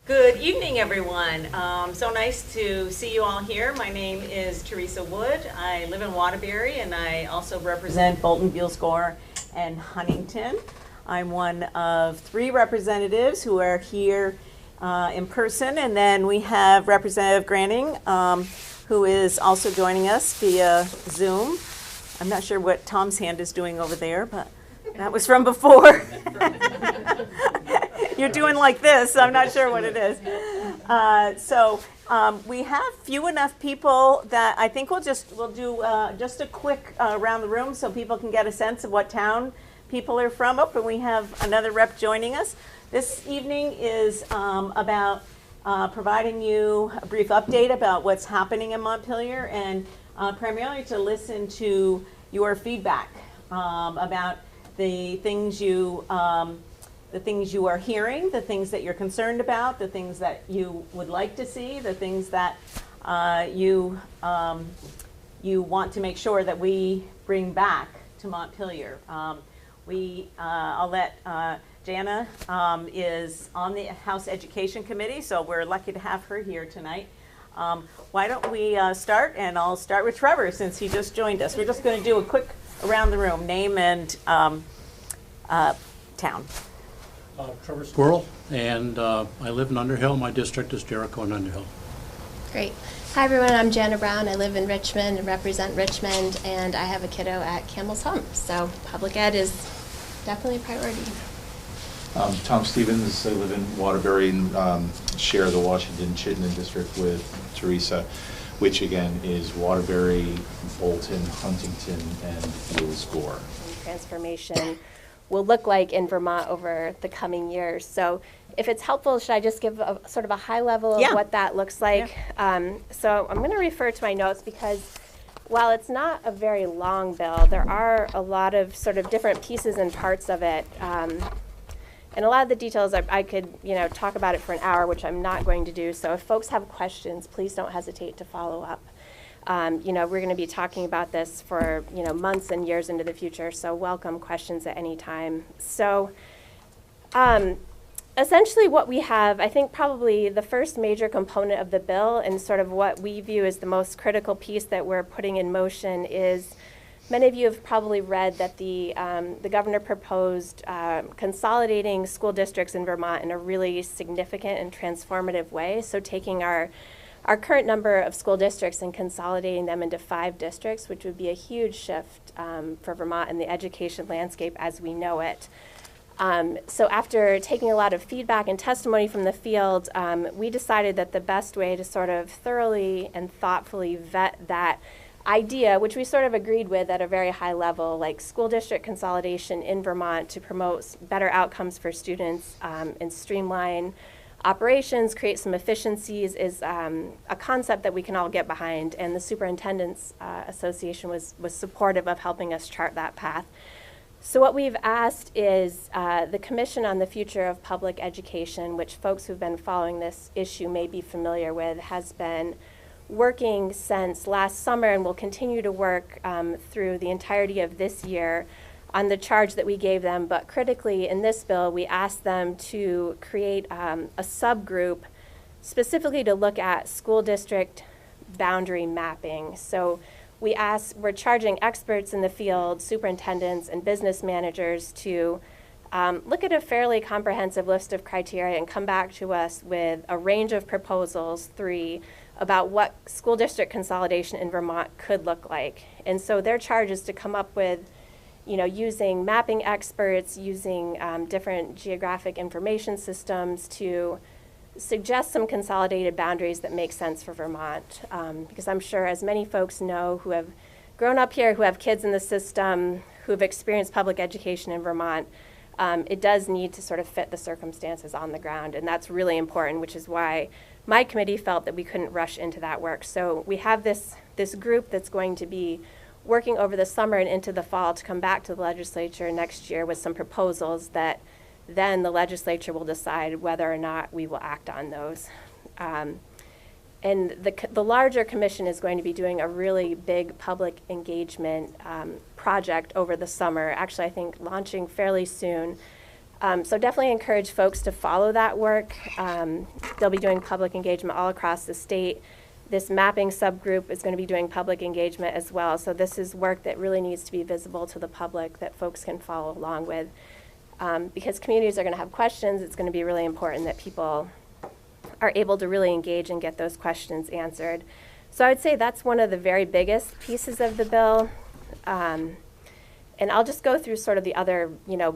Good evening, everyone. So nice to see you all here. My name is Teresa Wood. I live in Waterbury, and I also represent Bolton, Buell and Huntington. I'm one of 3 representatives who are here in person, and then we have Representative Granning, who is also joining us via Zoom. I'm not sure what Tom's hand is doing over there, but that was from before. You're doing like this, I'm not sure what it is. We have few enough people that I think we'll do just a quick around the room so people can get a sense of what town people are from. And we have another rep joining us. This evening is about providing you a brief update about what's happening in Montpelier and primarily to listen to your feedback about the things you are hearing, the things that you're concerned about, the things that you would like to see, the things that you want to make sure that we bring back to Montpelier. I'll let Jana is on the House Education Committee, so we're lucky to have her here tonight. Why don't we start, and I'll start with Trevor since he just joined us. We're just going to do a quick around the room, name and town. Trevor Squirrel, and I live in Underhill. My district is Jericho and Underhill. Great. Hi everyone, I'm Jana Brown. I live in Richmond and represent Richmond, and I have a kiddo at Campbell's Hump. So public ed is definitely a priority. Tom Stevens. I live in Waterbury and share the Washington-Chittenden district with Teresa, which again is Waterbury, Bolton, Huntington, and Buell. Transformation will look like in Vermont over the coming years. So if it's helpful, should I just give a sort of a high level of what that looks like? Yeah. So I'm going to refer to my notes because while it's not a very long bill, there are a lot of sort of different pieces and parts of it. And a lot of the details, I could talk about it for an hour, which I'm not going to do. So if folks have questions, please don't hesitate to follow up. We're going to be talking about this for months and years into the future, so welcome questions at any time. So essentially what we have, I think probably the first major component of the bill and sort of what we view as the most critical piece that we're putting in motion is, many of you have probably read that the governor proposed consolidating school districts in Vermont in a really significant and transformative way, so taking our current number of school districts and consolidating them into 5 districts, which would be a huge shift for Vermont and the education landscape as we know it. So after taking a lot of feedback and testimony from the field, we decided that the best way to sort of thoroughly and thoughtfully vet that idea, which we sort of agreed with at a very high level, like school district consolidation in Vermont to promote better outcomes for students and streamline operations, create some efficiencies, is a concept that we can all get behind, and the Superintendents Association was supportive of helping us chart that path. So what we've asked is the Commission on the Future of Public Education, which folks who've been following this issue may be familiar with, has been working since last summer and will continue to work through the entirety of this year on the charge that we gave them. But critically in this bill, we asked them to create a subgroup specifically to look at school district boundary mapping. So we're charging experts in the field, superintendents and business managers to look at a fairly comprehensive list of criteria and come back to us with a range of proposals, 3, about what school district consolidation in Vermont could look like. And so their charge is to come up with, using mapping experts, using different geographic information systems to suggest some consolidated boundaries that make sense for Vermont. Because I'm sure as many folks know who have grown up here, who have kids in the system, who have experienced public education in Vermont, it does need to sort of fit the circumstances on the ground, and that's really important, which is why my committee felt that we couldn't rush into that work. So we have this group that's going to be working over the summer and into the fall to come back to the legislature next year with some proposals that then the legislature will decide whether or not we will act on those. And the larger commission is going to be doing a really big public engagement project over the summer, actually I think launching fairly soon, So definitely encourage folks to follow that work. They'll be doing public engagement all across the state. This mapping subgroup is going to be doing public engagement as well. So this is work that really needs to be visible to the public that folks can follow along with. Because communities are going to have questions, it's going to be really important that people are able to really engage and get those questions answered. So I would say that's one of the very biggest pieces of the bill. And I'll just go through sort of the other,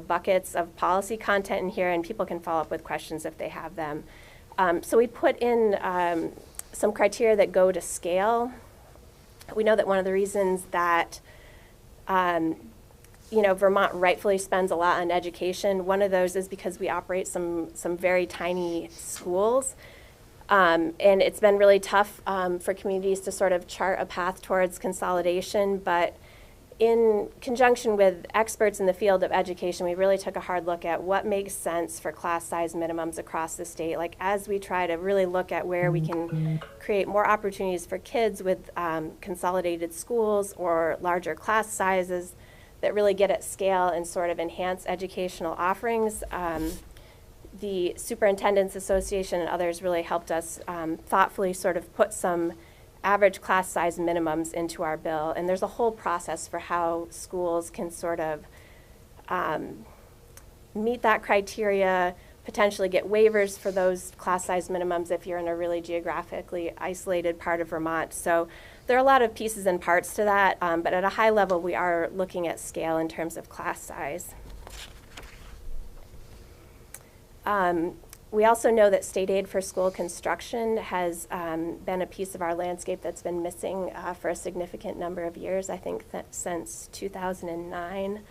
buckets of policy content in here, and people can follow up with questions if they have them. So we put in some criteria that go to scale. We know that one of the reasons that, Vermont rightfully spends a lot on education, one of those is because we operate some very tiny schools. And it's been really tough for communities to sort of chart a path towards consolidation, but in conjunction with experts in the field of education, we really took a hard look at what makes sense for class size minimums across the state. Like as we try to really look at where we can create more opportunities for kids with consolidated schools or larger class sizes that really get at scale and sort of enhance educational offerings. The Superintendents Association and others really helped us thoughtfully sort of put some average class size minimums into our bill, and there's a whole process for how schools can sort of meet that criteria, potentially get waivers for those class size minimums if you're in a really geographically isolated part of Vermont. So there are a lot of pieces and parts to that, but at a high level we are looking at scale in terms of class size. We also know that state aid for school construction has been a piece of our landscape that's been missing for a significant number of years, I think since 2009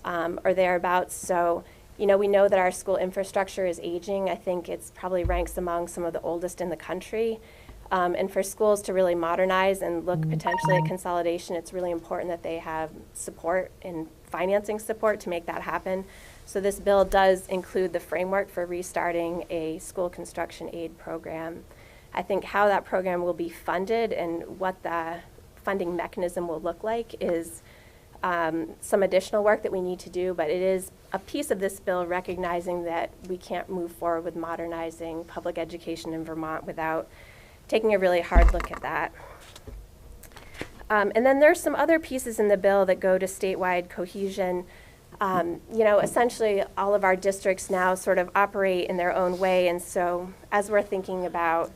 or thereabouts. So, we know that our school infrastructure is aging. I think it's probably ranks among some of the oldest in the country. And for schools to really modernize and look potentially at consolidation, it's really important that they have support and financing support to make that happen. So this bill does include the framework for restarting a school construction aid program. I think how that program will be funded and what the funding mechanism will look like is some additional work that we need to do, but it is a piece of this bill recognizing that we can't move forward with modernizing public education in Vermont without taking a really hard look at that. And then there's some other pieces in the bill that go to statewide cohesion. Essentially all of our districts now sort of operate in their own way, and so as we're thinking about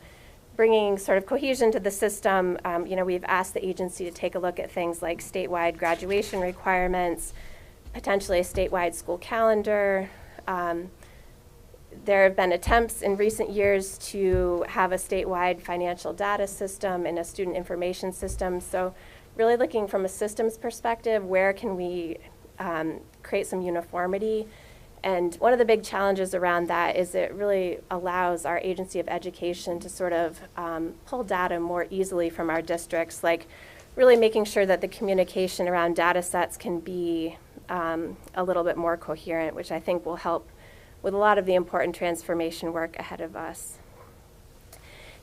bringing sort of cohesion to the system, we've asked the agency to take a look at things like statewide graduation requirements, potentially a statewide school calendar. There have been attempts in recent years to have a statewide financial data system and a student information system. So really looking from a systems perspective, where can we create some uniformity? And one of the big challenges around that is it really allows our agency of education to sort of pull data more easily from our districts, like really making sure that the communication around data sets can be a little bit more coherent, which I think will help with a lot of the important transformation work ahead of us.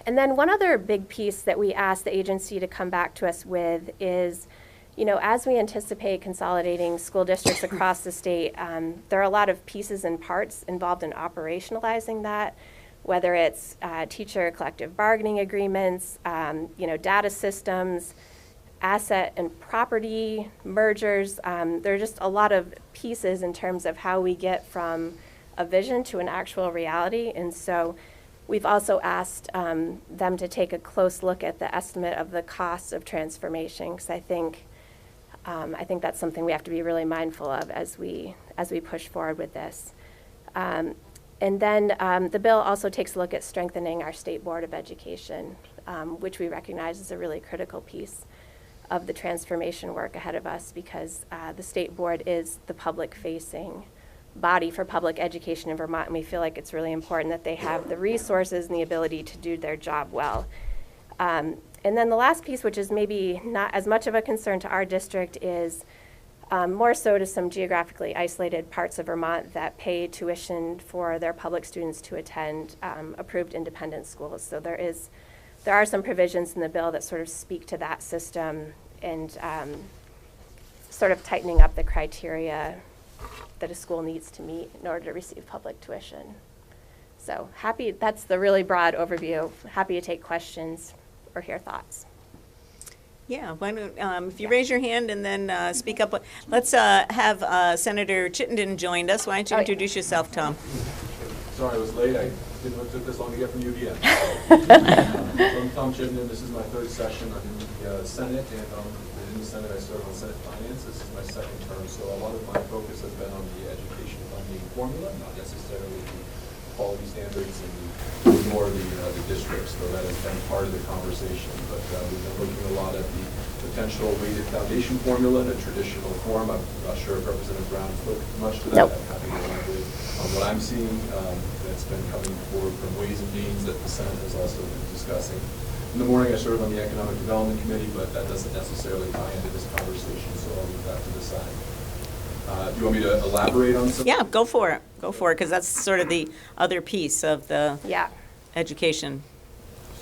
And then one other big piece that we asked the agency to come back to us with is, as we anticipate consolidating school districts across the state, there are a lot of pieces and parts involved in operationalizing that, whether it's teacher collective bargaining agreements, data systems, asset and property mergers. There are just a lot of pieces in terms of how we get from a vision to an actual reality. And so we've also asked them to take a close look at the estimate of the costs of transformation, because I think that's something we have to be really mindful of as we push forward with this. And then the bill also takes a look at strengthening our State Board of Education, which we recognize is a really critical piece of the transformation work ahead of us, because the State Board is the public-facing body for public education in Vermont, and we feel like it's really important that they have the resources and the ability to do their job well. And then the last piece, which is maybe not as much of a concern to our district, is more so to some geographically isolated parts of Vermont that pay tuition for their public students to attend approved independent schools. So there are some provisions in the bill that sort of speak to that system and sort of tightening up the criteria that a school needs to meet in order to receive public tuition. So happy, that's the really broad overview. Happy to take questions or hear thoughts. Yeah, why don't, if you raise your hand and then speak up. Let's have Senator Chittenden join us. Why don't you Oh, yeah. introduce yourself, Tom? Sorry I was late. I didn't know it took this long to get from UVM. So I'm Tom Chittenden. This is my third session. I'm in the Senate, and in the Senate I serve on Senate Finance. This is my second term, so a lot of my focus has been on the education funding formula, not necessarily the quality standards and more the districts, though that has been part of the conversation. But we've been looking a lot at the potential weighted foundation formula in a traditional form. I'm not sure if Representative Brown spoke much to that. Nope. I'm happy to elaborate on what I'm seeing that's been coming forward from Ways and Means that the Senate has also been discussing. In the morning, I serve on the Economic Development Committee, but that doesn't necessarily tie into this conversation, so I'll leave that to the side. Do you want me to elaborate on something? Yeah, go for it. Go for it, because that's sort of the other piece of the Yeah. education.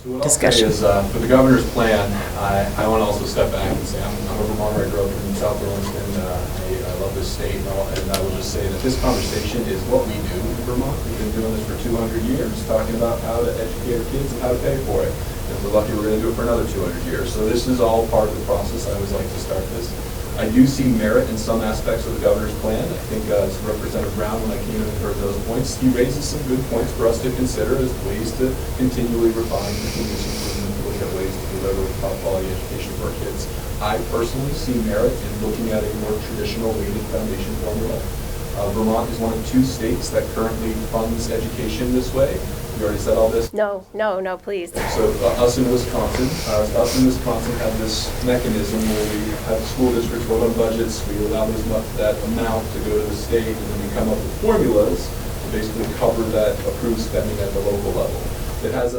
So what I'll Discussion. say is, for the governor's plan, I want to also step back and say I'm a Vermonter. I grew up in South Burlington. I love this state, and I will just say that this conversation is what we do in Vermont. We've been doing this for 200 years, talking about how to educate our kids and how to pay for it. And if we're lucky, we're going to do it for another 200 years. So this is all part of the process. I always like to start this. I do see merit in some aspects of the governor's plan. I think as Representative Brown, when I came in and heard those points, he raises some good points for us to consider as ways to continually refine, continuous improvement, to look at ways to deliver top quality education for our kids. I personally see merit in looking at a more traditional weighted foundation formula. Vermont is one of 2 states that currently funds education this way. You already said all this? No, please. So us in Wisconsin have this mechanism where we have the school districts vote on budgets, we allow that amount to go to the state, and then we come up with formulas to basically cover that approved spending at the local level. It has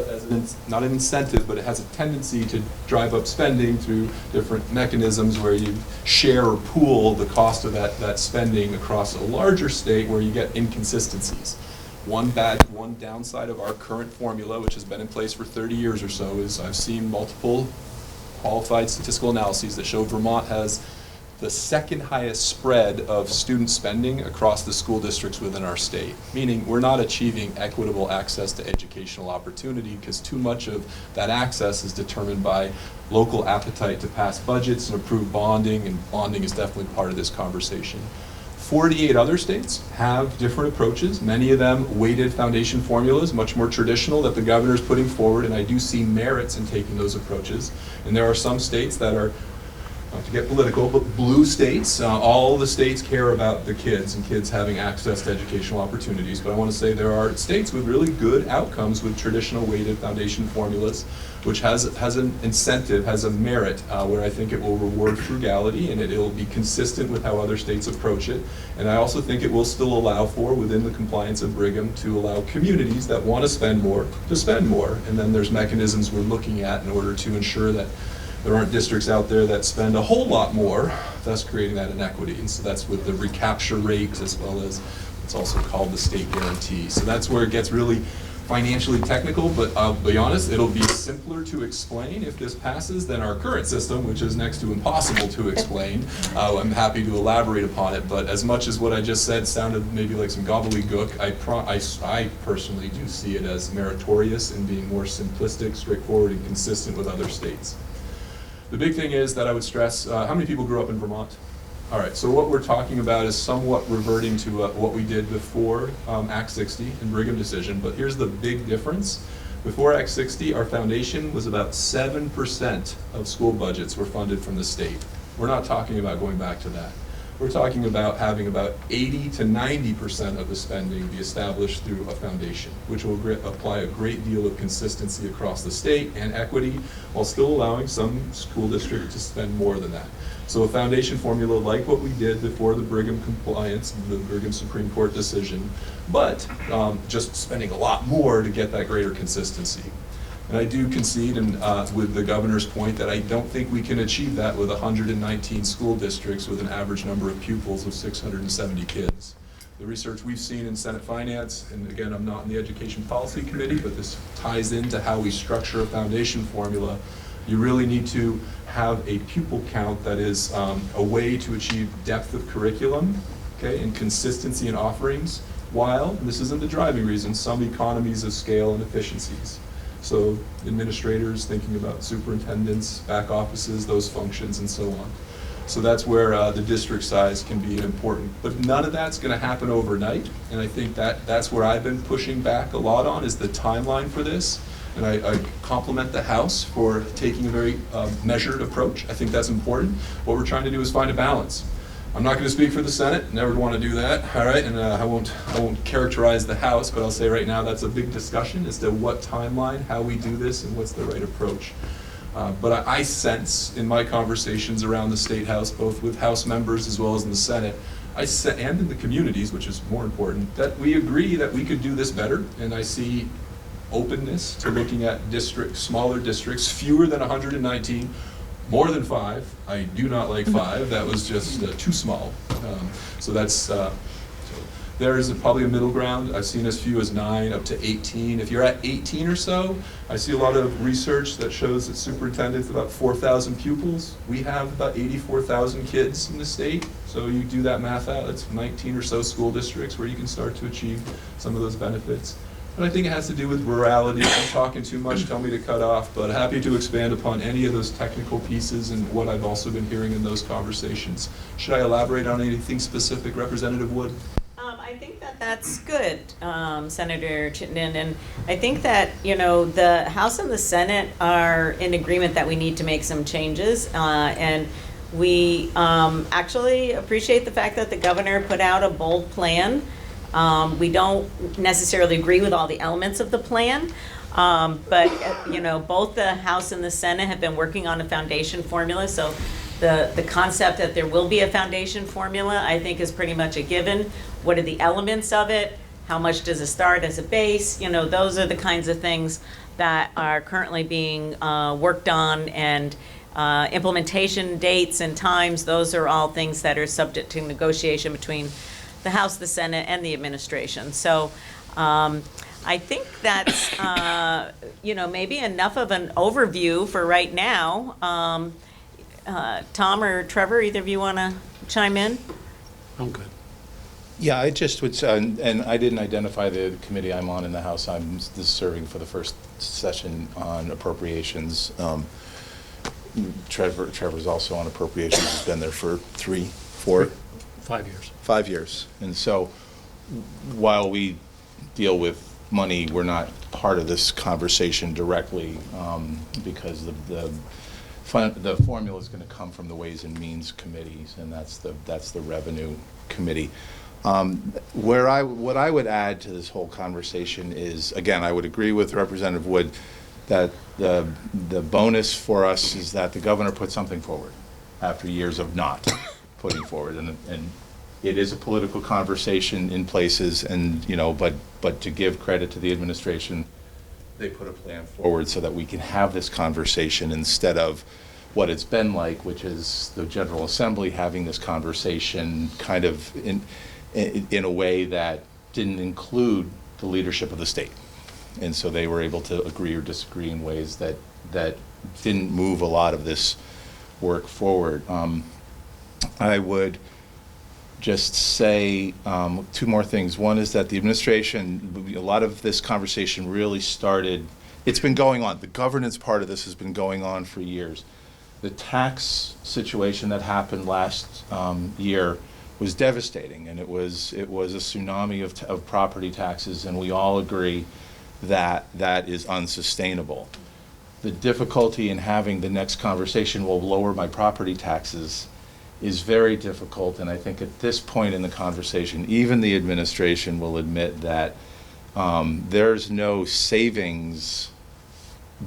not an incentive, but it has a tendency to drive up spending through different mechanisms where you share or pool the cost of that spending across a larger state where you get inconsistencies. One downside of our current formula, which has been in place for 30 years or so, is I've seen multiple qualified statistical analyses that show Vermont has the second highest spread of student spending across the school districts within our state, meaning we're not achieving equitable access to educational opportunity because too much of that access is determined by local appetite to pass budgets and approve bonding, and bonding is definitely part of this conversation. 48 other states have different approaches, many of them weighted foundation formulas, much more traditional, that the governor is putting forward, and I do see merits in taking those approaches. And there are some states that are, not to get political, but blue states. All the states care about the kids and kids having access to educational opportunities, but I want to say there are states with really good outcomes with traditional weighted foundation formulas, which has an incentive, has a merit, where I think it will reward frugality and it'll be consistent with how other states approach it. And I also think it will still allow for, within the compliance of Brigham, to allow communities that want to spend more to spend more. And then there's mechanisms we're looking at in order to ensure that there aren't districts out there that spend a whole lot more, thus creating that inequity. And so that's with the recapture rate, as well as it's also called the state guarantee. So that's where it gets really financially technical, but I'll be honest, it'll be simpler to explain if this passes than our current system, which is next to impossible to explain. I'm happy to elaborate upon it, but as much as what I just said sounded maybe like some gobbledygook, I personally do see it as meritorious and being more simplistic, straightforward, and consistent with other states. The big thing is that I would stress, how many people grew up in Vermont? All right, so what we're talking about is somewhat reverting to what we did before Act 60 and Brigham decision, but here's the big difference. Before Act 60, our foundation was about 7% of school budgets were funded from the state. We're not talking about going back to that. We're talking about having about 80 to 90% of the spending be established through a foundation, which will apply a great deal of consistency across the state and equity, while still allowing some school districts to spend more than that. So a foundation formula like what we did before the Brigham compliance, the Brigham Supreme Court decision, but just spending a lot more to get that greater consistency. And I do concede, and with the governor's point, that I don't think we can achieve that with 119 school districts with an average number of pupils of 670 kids. The research we've seen in Senate Finance, and again, I'm not in the Education Policy Committee, but this ties into how we structure a foundation formula. You really need to have a pupil count that is a way to achieve depth of curriculum okay, and consistency in offerings, while, and this isn't the driving reason, some economies of scale and efficiencies. So administrators thinking about superintendents, back offices, those functions, and so on. So that's where the district size can be important. But none of that's going to happen overnight, and I think that's where I've been pushing back a lot on, is the timeline for this. And I compliment the House for taking a very measured approach. I think that's important. What we're trying to do is find a balance. I'm not going to speak for the Senate, never want to do that, all right? And I won't characterize the House, but I'll say right now that's a big discussion as to what timeline, how we do this, and what's the right approach. But I sense in my conversations around the State House, both with House members as well as in the Senate, and in the communities, which is more important, that we agree that we could do this better, and I see openness to looking at districts, smaller districts, fewer than 119, more than 5. I do not like 5. That was just too small. So that's there is probably a middle ground. I've seen as few as 9 up to 18. If you're at 18 or so, I see a lot of research that shows that superintendents about 4,000 pupils. We have about 84,000 kids in the state. So you do that math out, it's 19 or so school districts where you can start to achieve some of those benefits. And I think it has to do with rurality. If I'm talking too much, tell me to cut off, but happy to expand upon any of those technical pieces and what I've also been hearing in those conversations. Should I elaborate on anything specific, Representative Wood? I think that that's good, Senator Chittenden, and I think that, you know, the House and the Senate are in agreement that we need to make some changes, and we actually appreciate the fact that the governor put out a bold plan. We don't necessarily agree with all the elements of the plan, but you know, both the House and the Senate have been working on a foundation formula, so the concept that there will be a foundation formula, I think, is pretty much a given. What are the elements of it? How much does it start as a base? You know, those are the kinds of things that are currently being worked on, and implementation dates and times, those are all things that are subject to negotiation between the House, the Senate, and the administration. So I think that's, you know, maybe enough of an overview for right now. Tom or Trevor, either of you want to chime in? I'm good. Yeah, I just would say, and I didn't identify the committee I'm on in the House. I'm just serving for the first session on appropriations. Trevor's also on appropriations. He's been there for 3, 4, 5 years. 5 years. And so while we deal with money, we're not part of this conversation directly, because the formula is going to come from the Ways and Means committees, and that's the Revenue Committee. What I would add to this whole conversation is, again, I would agree with Representative Wood that the bonus for us is that the governor put something forward after years of not putting forward, and it is a political conversation in places, and you know, but to give credit to the administration, they put a plan forward so that we can have this conversation instead of what it's been like, which is the General Assembly having this conversation kind of in a way that didn't include the leadership of the state. And so they were able to agree or disagree in ways that didn't move a lot of this work forward. I would just say 2 more things. One is that the administration, a lot of this conversation really started, it's been going on. The governance part of this has been going on for years. The tax situation that happened last year was devastating, and it was a tsunami of property taxes, and we all agree that that is unsustainable. The difficulty in having the next conversation will lower my property taxes is very difficult, and I think at this point in the conversation, even the administration will admit that there's no savings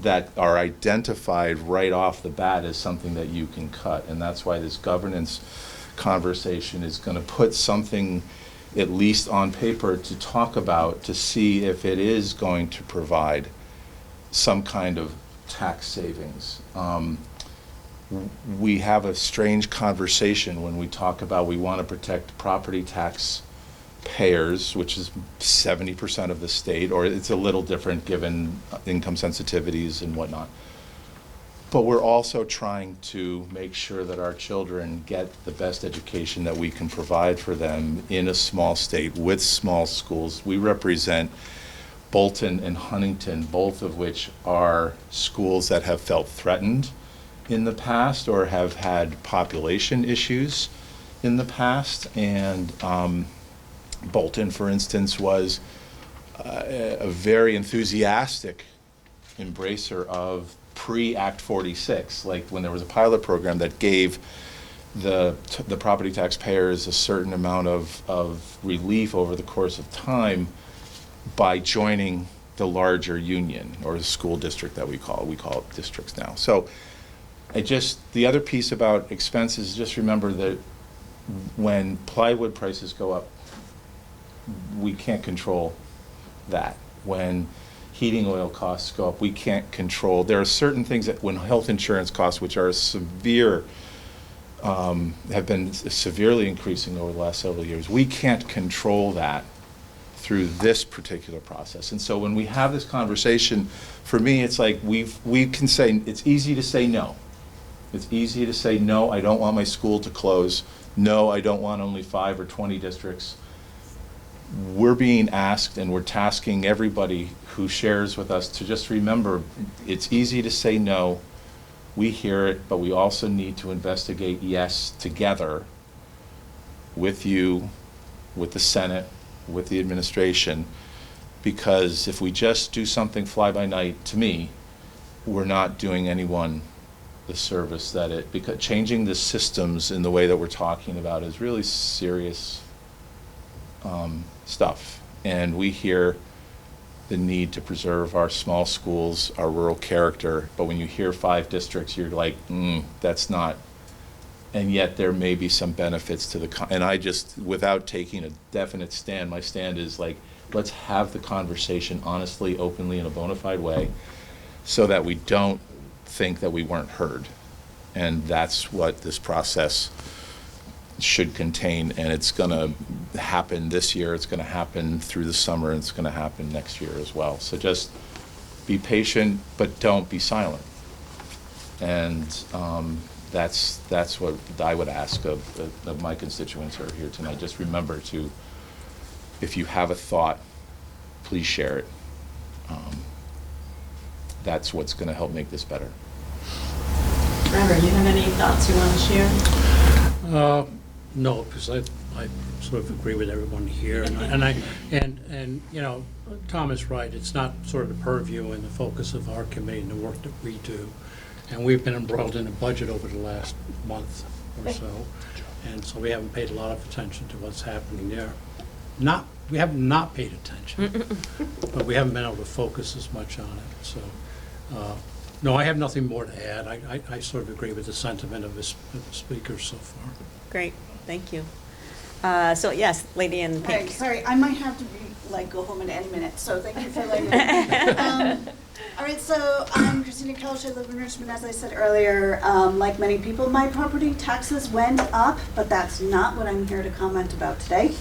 that are identified right off the bat as something that you can cut, and that's why this governance conversation is going to put something at least on paper to talk about, to see if it is going to provide some kind of tax savings. We have a strange conversation when we talk about we want to protect property tax payers, which is 70% of the state, or it's a little different given income sensitivities and whatnot. But we're also trying to make sure that our children get the best education that we can provide for them in a small state with small schools. We represent Bolton and Huntington, both of which are schools that have felt threatened in the past or have had population issues in the past. And Bolton, for instance, was a very enthusiastic embracer of pre-Act 46, like when there was a pilot program that gave the property taxpayers a certain amount of relief over the course of time by joining the larger union, or the school district that we call it districts now. So the other piece about expenses, just remember that when plywood prices go up, we can't control that. When heating oil costs go up, we can't control. There are certain things that when health insurance costs, which are severe, have been severely increasing over the last several years, we can't control that through this particular process. And so when we have this conversation, for me, it's like we can say, it's easy to say no. It's easy to say, no, I don't want my school to close. No, I don't want only 5 or 20 districts. We're being asked, and we're tasking everybody who shares with us to just remember, it's easy to say no. We hear it, but we also need to investigate yes together with you, with the Senate, with the administration, because if we just do something fly by night, to me, we're not doing anyone the service because changing the systems in the way that we're talking about is really serious stuff. And we hear the need to preserve our small schools, our rural character, but when you hear 5 districts, you're like, that's not, and yet there may be some benefits to and I just, without taking a definite stand, my stand is like, let's have the conversation honestly, openly, in a bona fide way, so that we don't think that we weren't heard. And that's what this process should contain, and it's going to happen this year, it's going to happen through the summer, and it's going to happen next year as well. So just be patient, but don't be silent. And that's what I would ask of my constituents who are here tonight. Just remember to, if you have a thought, please share it. That's what's going to help make this better. Trevor, you have any thoughts you want to share? No, because I sort of agree with everyone here, and you know, Tom is right. It's not sort of the purview and the focus of our committee and the work that we do, and we've been embroiled in a budget over the last month or so, and so we haven't paid a lot of attention to what's happening there. We have not paid attention, but we haven't been able to focus as much on it. So, no, I have nothing more to add. I sort of agree with the sentiment of the speakers so far. Great, thank you. So yes, lady in pink. Right, sorry, I might have to go home in any minute, so thank you for letting me. All right, so I'm Christina Kelch. I live in Richmond. As I said earlier, like many people, my property taxes went up, but that's not what I'm here to comment about today.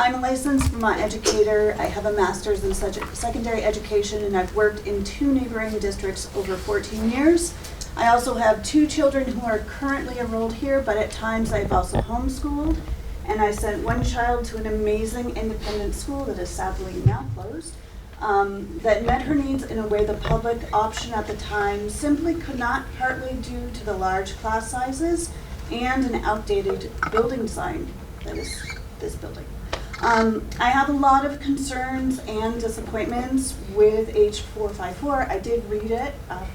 I'm a licensed Vermont educator. I have a master's in secondary education, and I've worked in 2 neighboring districts over 14 years. I also have 2 children who are currently enrolled here, but at times I've also homeschooled. And I sent 1 child to an amazing independent school that is sadly now closed, that met her needs in a way the public option at the time simply could not, partly due to the large class sizes and an outdated building design that is this building. I have a lot of concerns and disappointments with H454. I did read it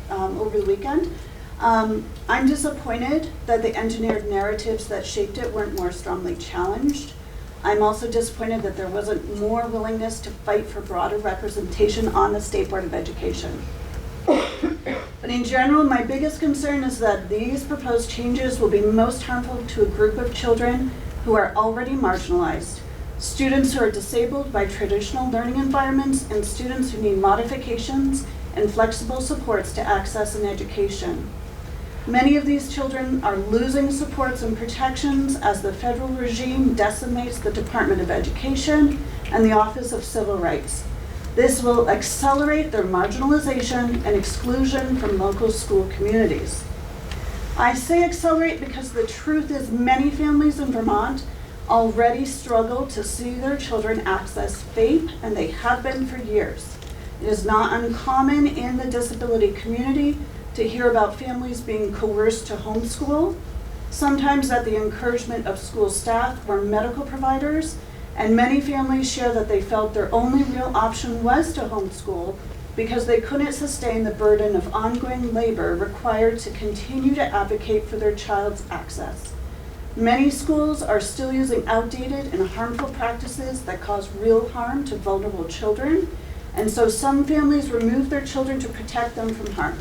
over the weekend. I'm disappointed that the engineered narratives that shaped it weren't more strongly challenged. I'm also disappointed that there wasn't more willingness to fight for broader representation on the State Board of Education. But in general, my biggest concern is that these proposed changes will be most harmful to a group of children who are already marginalized. Students who are disabled by traditional learning environments, and students who need modifications and flexible supports to access an education. Many of these children are losing supports and protections as the federal regime decimates the Department of Education and the Office of Civil Rights. This will accelerate their marginalization and exclusion from local school communities. I say accelerate because the truth is many families in Vermont already struggle to see their children access FAPE, and they have been for years. It is not uncommon in the disability community to hear about families being coerced to homeschool, sometimes at the encouragement of school staff or medical providers, and many families share that they felt their only real option was to homeschool because they couldn't sustain the burden of ongoing labor required to continue to advocate for their child's access. Many schools are still using outdated and harmful practices that cause real harm to vulnerable children, and so some families remove their children to protect them from harm.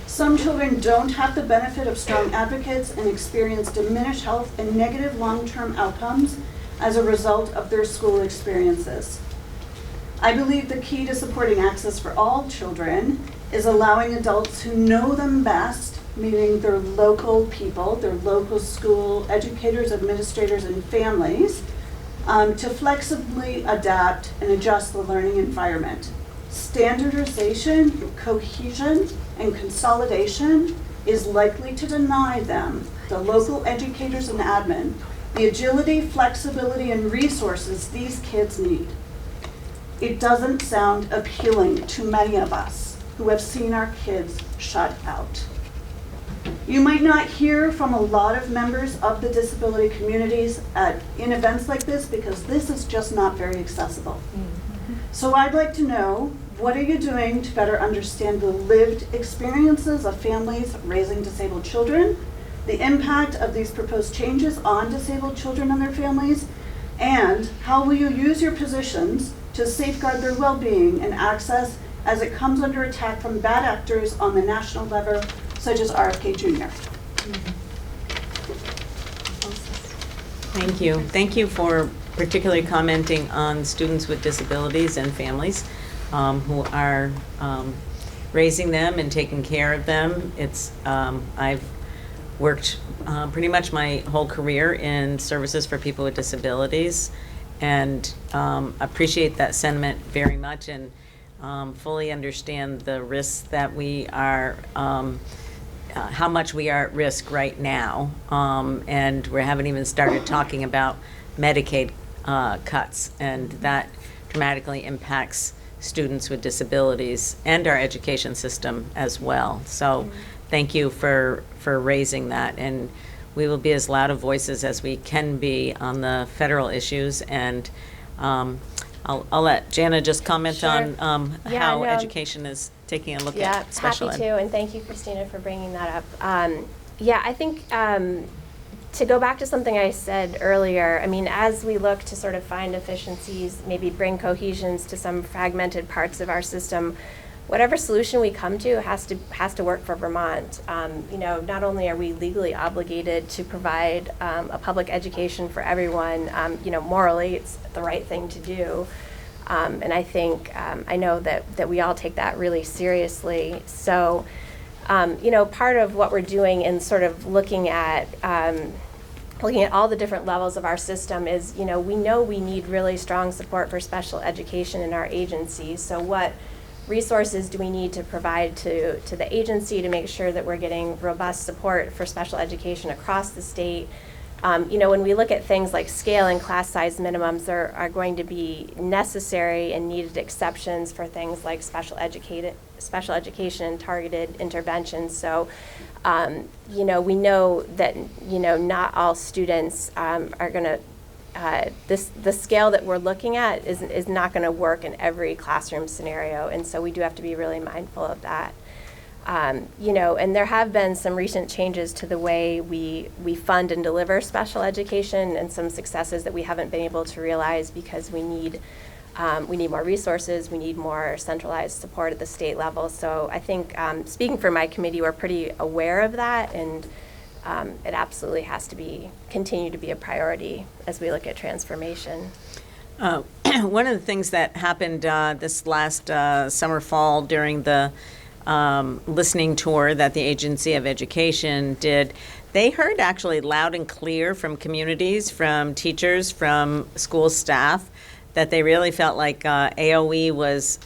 Some children don't have the benefit of strong advocates and experience diminished health and negative long-term outcomes as a result of their school experiences. I believe the key to supporting access for all children is allowing adults who know them best, meaning their local people, their local school educators, administrators, and families, to flexibly adapt and adjust the learning environment. Standardization, cohesion, and consolidation is likely to deny them, the local educators and admin, the agility, flexibility, and resources these kids need. It doesn't sound appealing to many of us who have seen our kids shut out. You might not hear from a lot of members of the disability communities in events like this because this is just not very accessible. So I'd like to know, what are you doing to better understand the lived experiences of families raising disabled children, the impact of these proposed changes on disabled children and their families, and how will you use your positions to safeguard their well-being and access as it comes under attack from bad actors on the national level, such as RFK Jr. Thank you. Thank you for particularly commenting on students with disabilities and families who are raising them and taking care of them. I've worked pretty much my whole career in services for people with disabilities, and appreciate that sentiment very much, and fully understand the risks that we are, how much we are at risk right now, and we haven't even started talking about Medicaid cuts, and that dramatically impacts students with disabilities and our education system as well. So thank you for raising that, and we will be as loud of voices as we can be on the federal issues, and I'll let Jana just comment Sure. on Yeah, how no. education is taking a look Yeah, at special happy ed. to, and thank you, Christina, for bringing that up. Yeah, I think to go back to something I said earlier, I mean, as we look to sort of find efficiencies, maybe bring cohesions to some fragmented parts of our system, whatever solution we come to has to work for Vermont. You know, not only are we legally obligated to provide a public education for everyone, you know, morally it's the right thing to do. And I think, I know that we all take that really seriously. So, you know, part of what we're doing in sort of looking at all the different levels of our system is, you know we need really strong support for special education in our agency. So what resources do we need to provide to the agency to make sure that we're getting robust support for special education across the state? You know, when we look at things like scale and class size minimums, there are going to be necessary and needed exceptions for things like special education and targeted interventions. So, you know, we know that, you know, not all students are going to, the scale that we're looking at is not going to work in every classroom scenario, and so we do have to be really mindful of that. You know, and there have been some recent changes to the way we fund and deliver special education, and some successes that we haven't been able to realize because we need more resources, we need more centralized support at the state level. So I think, speaking for my committee, we're pretty aware of that, and it absolutely has to continue to be a priority as we look at transformation. One of the things that happened this last summer, fall, during the listening tour that the Agency of Education did, they heard actually loud and clear from communities, from teachers, from school staff, that they really felt like AOE was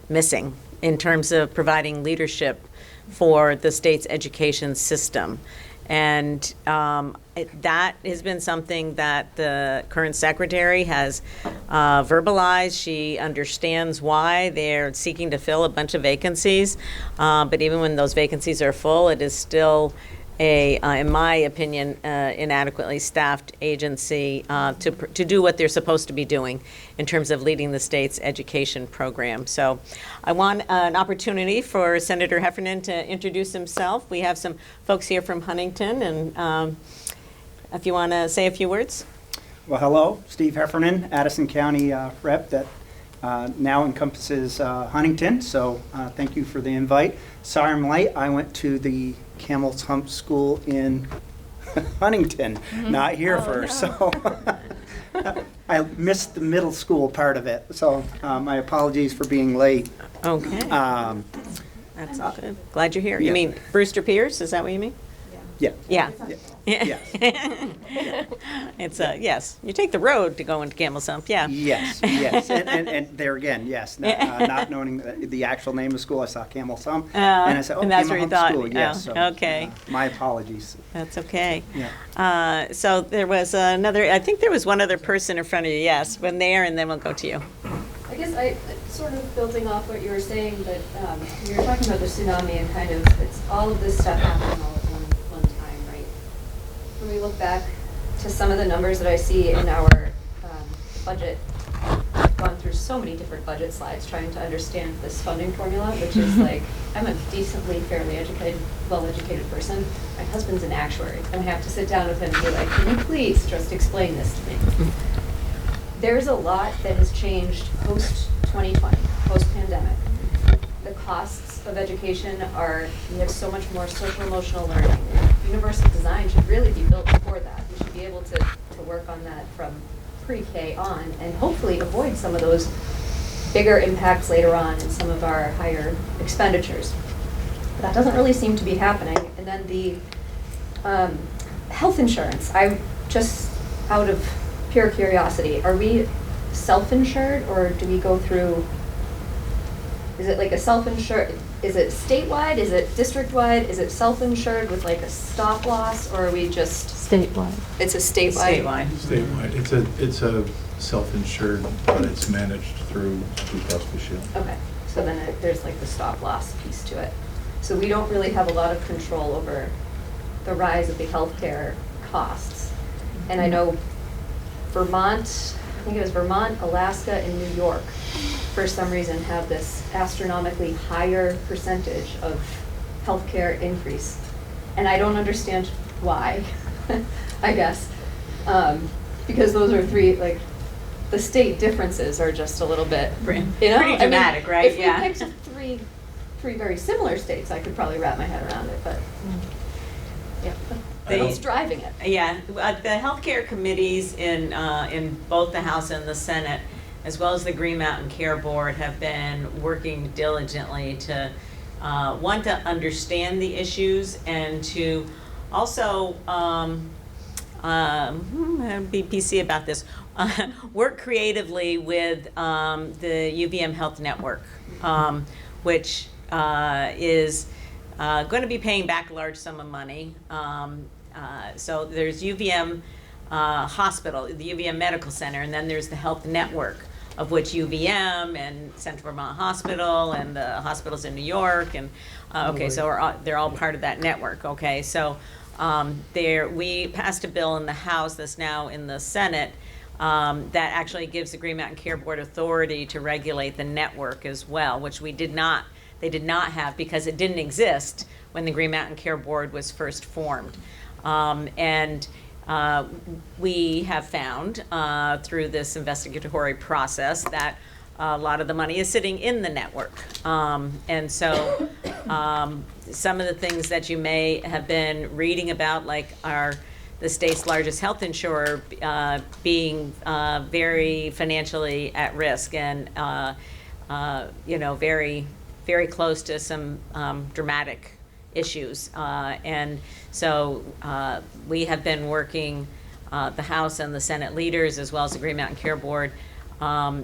missing in terms of providing leadership for the state's education system. And that has been something that the current secretary has verbalized. She understands why they're seeking to fill a bunch of vacancies. But even when those vacancies are full, it is still in my opinion, inadequately staffed agency to do what they're supposed to be doing in terms of leading the state's education program. So I want an opportunity for Senator Heffernan to introduce himself. We have some folks here from Huntington, and if you want to say a few words. Well, hello, Steve Heffernan, Addison County rep that now encompasses Huntington, so thank you for the invite. Sorry I'm late. I went to the Camel's Hump School in Huntington, not here first, so I missed the middle school part of it, so my apologies for being late. Okay. That's all good. Glad you're here. Yeah. You mean Brewster Pierce? Is that what you mean? Yeah. Yeah. Yes. It's yes. You take the road to go into Camel's Hump. Yeah. Yes, yes, and there again, yes, not knowing the actual name of the school, I saw Camel's Hump, and I said, oh, and that's Camel where you Hump thought, School, yes, oh, so, okay. My apologies. That's okay. Yeah. So there was another. I think there was one other person in front of you. Yes, when there, and then we'll go to you. I guess I sort of building off what you were saying, but you were talking about the tsunami and kind of it's all of this stuff happening all at one time, right? When we look back to some of the numbers that I see in our budget, I've gone through so many different budget slides trying to understand this funding formula, which is like, I'm a decently, fairly educated, well-educated person. My husband's an actuary, and I have to sit down with him and be like, can you please just explain this to me? There's a lot that has changed post-2020, post-pandemic. The costs of education we have so much more social-emotional learning. Universal design should really be built for that. We should be able to work on that from pre-K on and hopefully avoid some of those bigger impacts later on in some of our higher expenditures. But that doesn't really seem to be happening. And then the health insurance, out of pure curiosity, are we self-insured or do we go through, is it like a self-insured, is it statewide, is it district-wide, is it self-insured with like a stop loss, or are we just? Statewide. It's a statewide? Statewide. It's a self-insured, but it's managed through Blue Cross Blue Shield. Okay, so then there's like the stop loss piece to it. So we don't really have a lot of control over the rise of the healthcare costs. And I know Vermont, I think it was Vermont, Alaska, and New York, for some reason, have this astronomically higher percentage of healthcare increase. And I don't understand why, I guess. Because those are three, like, the state differences are just a little bit, you know? Pretty dramatic, right? If we picked three very similar states, I could probably wrap my head around it, but, yeah. What's driving it? Yeah, the healthcare committees in both the House and the Senate, as well as the Green Mountain Care Board, have been working diligently to want to understand the issues and to also be PC about this. Work creatively with the UVM Health Network, which is going to be paying back a large sum of money. So there's UVM Hospital, the UVM Medical Center, and then there's the Health Network, of which UVM and Central Vermont Hospital and the hospitals in New York, and so they're all part of that network. Okay, so we passed a bill in the House that's now in the Senate that actually gives the Green Mountain Care Board authority to regulate the network as well, which they did not have because it didn't exist when the Green Mountain Care Board was first formed. We have found through this investigatory process that a lot of the money is sitting in the network. And so some of the things that you may have been reading about, like the state's largest health insurer being very financially at risk and very, very close to some dramatic issues. And so we have been working, the House and the Senate leaders, as well as the Green Mountain Care Board,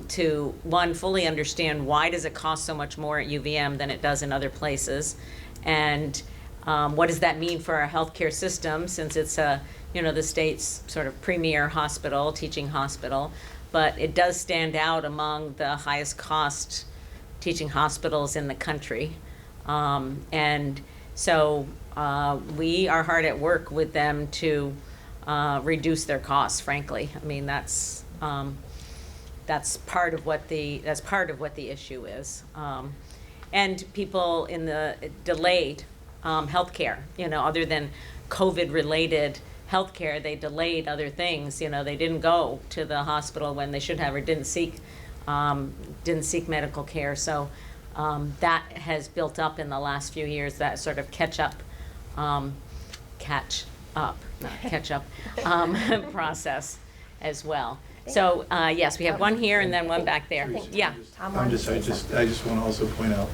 to, one, fully understand why does it cost so much more at UVM than it does in other places, and what does that mean for our healthcare system, since it's the state's sort of premier hospital, teaching hospital, but it does stand out among the highest cost teaching hospitals in the country. And so we are hard at work with them to reduce their costs, frankly. I mean, that's part of what the issue is. And people in the delayed healthcare, other than COVID-related healthcare, they delayed other things. They didn't go to the hospital when they should have, or didn't seek medical care. So that has built up in the last few years, that sort of catch up process as well. So yes, we have one here and then one back there. Yeah. I just want to also point out,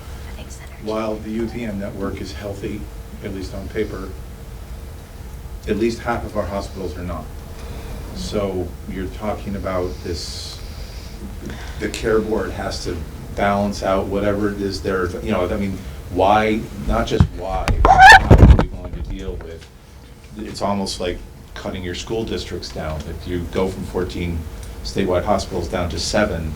while the UVM network is healthy, at least on paper, at least half of our hospitals are not. So you're talking about this, the care board has to balance out whatever it is there, why, not just why, how are we going to deal with, it's almost like cutting your school districts down. If you go from 14 statewide hospitals down to 7,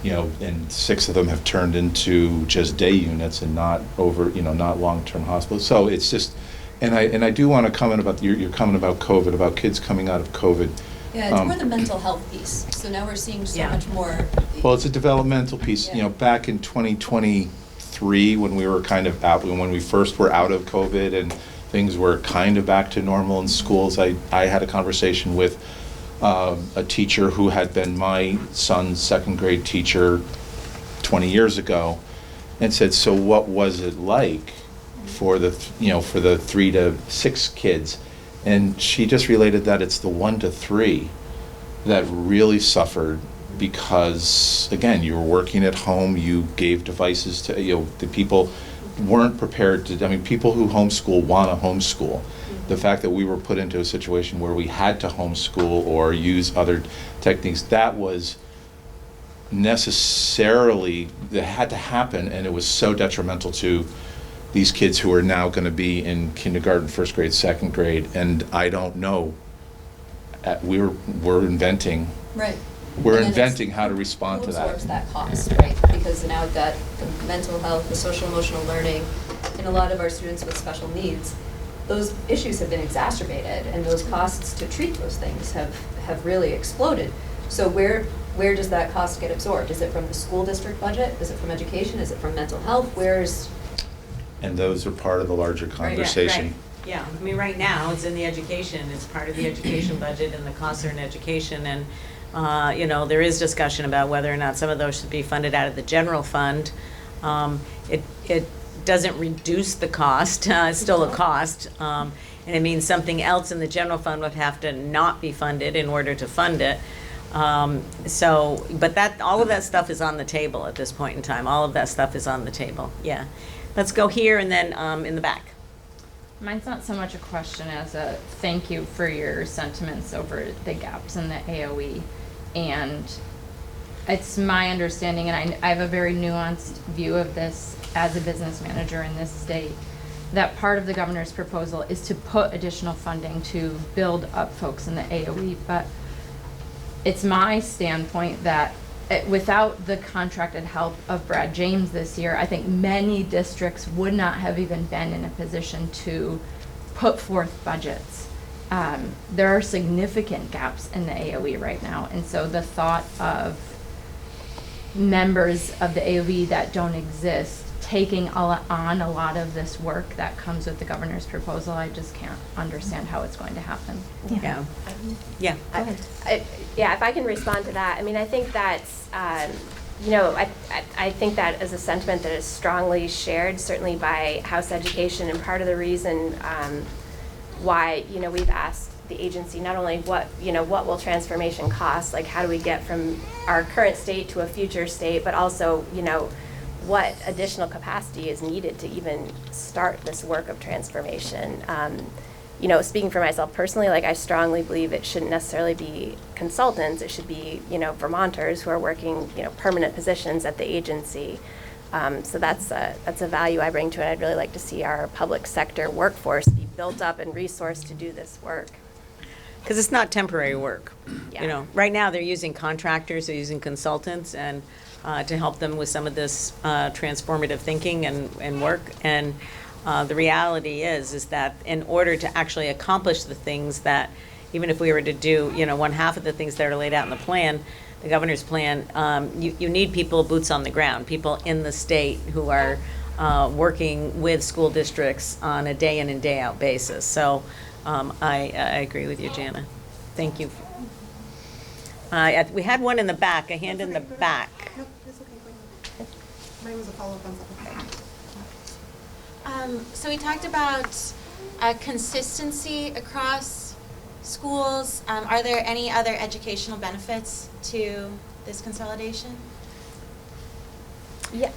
and 6 of them have turned into just day units and not not long-term hospitals. So it's just, and I do want to comment about your comment about COVID, about kids coming out of COVID. Yeah, it's more the mental health piece. So now we're seeing so much more. Well, it's a developmental piece. Yeah. Back in 2023, when we were kind of out, when we first were out of COVID and things were kind of back to normal in schools, I had a conversation with a teacher who had been my son's 2nd grade teacher 20 years ago, and said, so what was it like for the 3 to 6 kids? And she just related that it's the 1 to 3 that really suffered, because again, you were working at home, you gave devices to, the people weren't prepared to, people who homeschool want to homeschool. The fact that we were put into a situation where we had to homeschool or use other techniques, that was necessarily, that had to happen, and it was so detrimental to these kids who are now going to be in kindergarten, 1st grade, 2nd grade, and I don't know. We're inventing. Right. We're inventing how to respond to that. Who absorbs that cost, right? Because now we've got the mental health, the social emotional learning, and a lot of our students with special needs. Those issues have been exacerbated, and those costs to treat those things have really exploded. So where does that cost get absorbed? Is it from the school district budget? Is it from education? Is it from mental health? And those are part of the larger conversation. Right. Yeah, right now, it's in the education, it's part of the education budget, and the costs are in education, and, there is discussion about whether or not some of those should be funded out of the general fund. It doesn't reduce the cost, it's still a cost, and it means something else in the general fund would have to not be funded in order to fund it. But all of that stuff is on the table at this point in time, all of that stuff is on the table, yeah. Let's go here and then in the back. Mine's not so much a question as a thank you for your sentiments over the gaps in the AOE. And it's my understanding, and I have a very nuanced view of this as a business manager in this state, that part of the governor's proposal is to put additional funding to build up folks in the AOE. But it's my standpoint that without the contracted help of Brad James this year, I think many districts would not have even been in a position to put forth budgets. There are significant gaps in the AOE right now, and so the thought of members of the AOE that don't exist taking on a lot of this work that comes with the governor's proposal, I just can't understand how it's going to happen. Yeah. Yeah. Go ahead. If I can respond to that, I think that's, I think that is a sentiment that is strongly shared, certainly by House Education, and part of the reason why, we've asked the agency not only what will transformation cost, like how do we get from our current state to a future state, but also, what additional capacity is needed to even start this work of transformation. you know, speaking for myself personally, like I strongly believe it shouldn't necessarily be consultants. It should be, you know, Vermonters who are working, you know, permanent positions at the agency. So that's a value I bring to it. I'd really like to see our public sector workforce be built up and resourced to do this work. Because it's not temporary work. Yeah. You know, right now they're using contractors, they're using consultants, and to help them with some of this transformative thinking and work. And the reality is that in order to actually accomplish the things that, even if we were to do, you know, one half of the things that are laid out in the plan, the governor's plan, you need people, boots on the ground, people in the state who are working with school districts on a day in and day out basis. So I agree with you, Jana. Thank you. We had one in the back, a hand in the back. No, that's okay. Go ahead. Mine was a follow-up on something. So we talked about consistency across schools. Are there any other educational benefits to this consolidation? Yeah.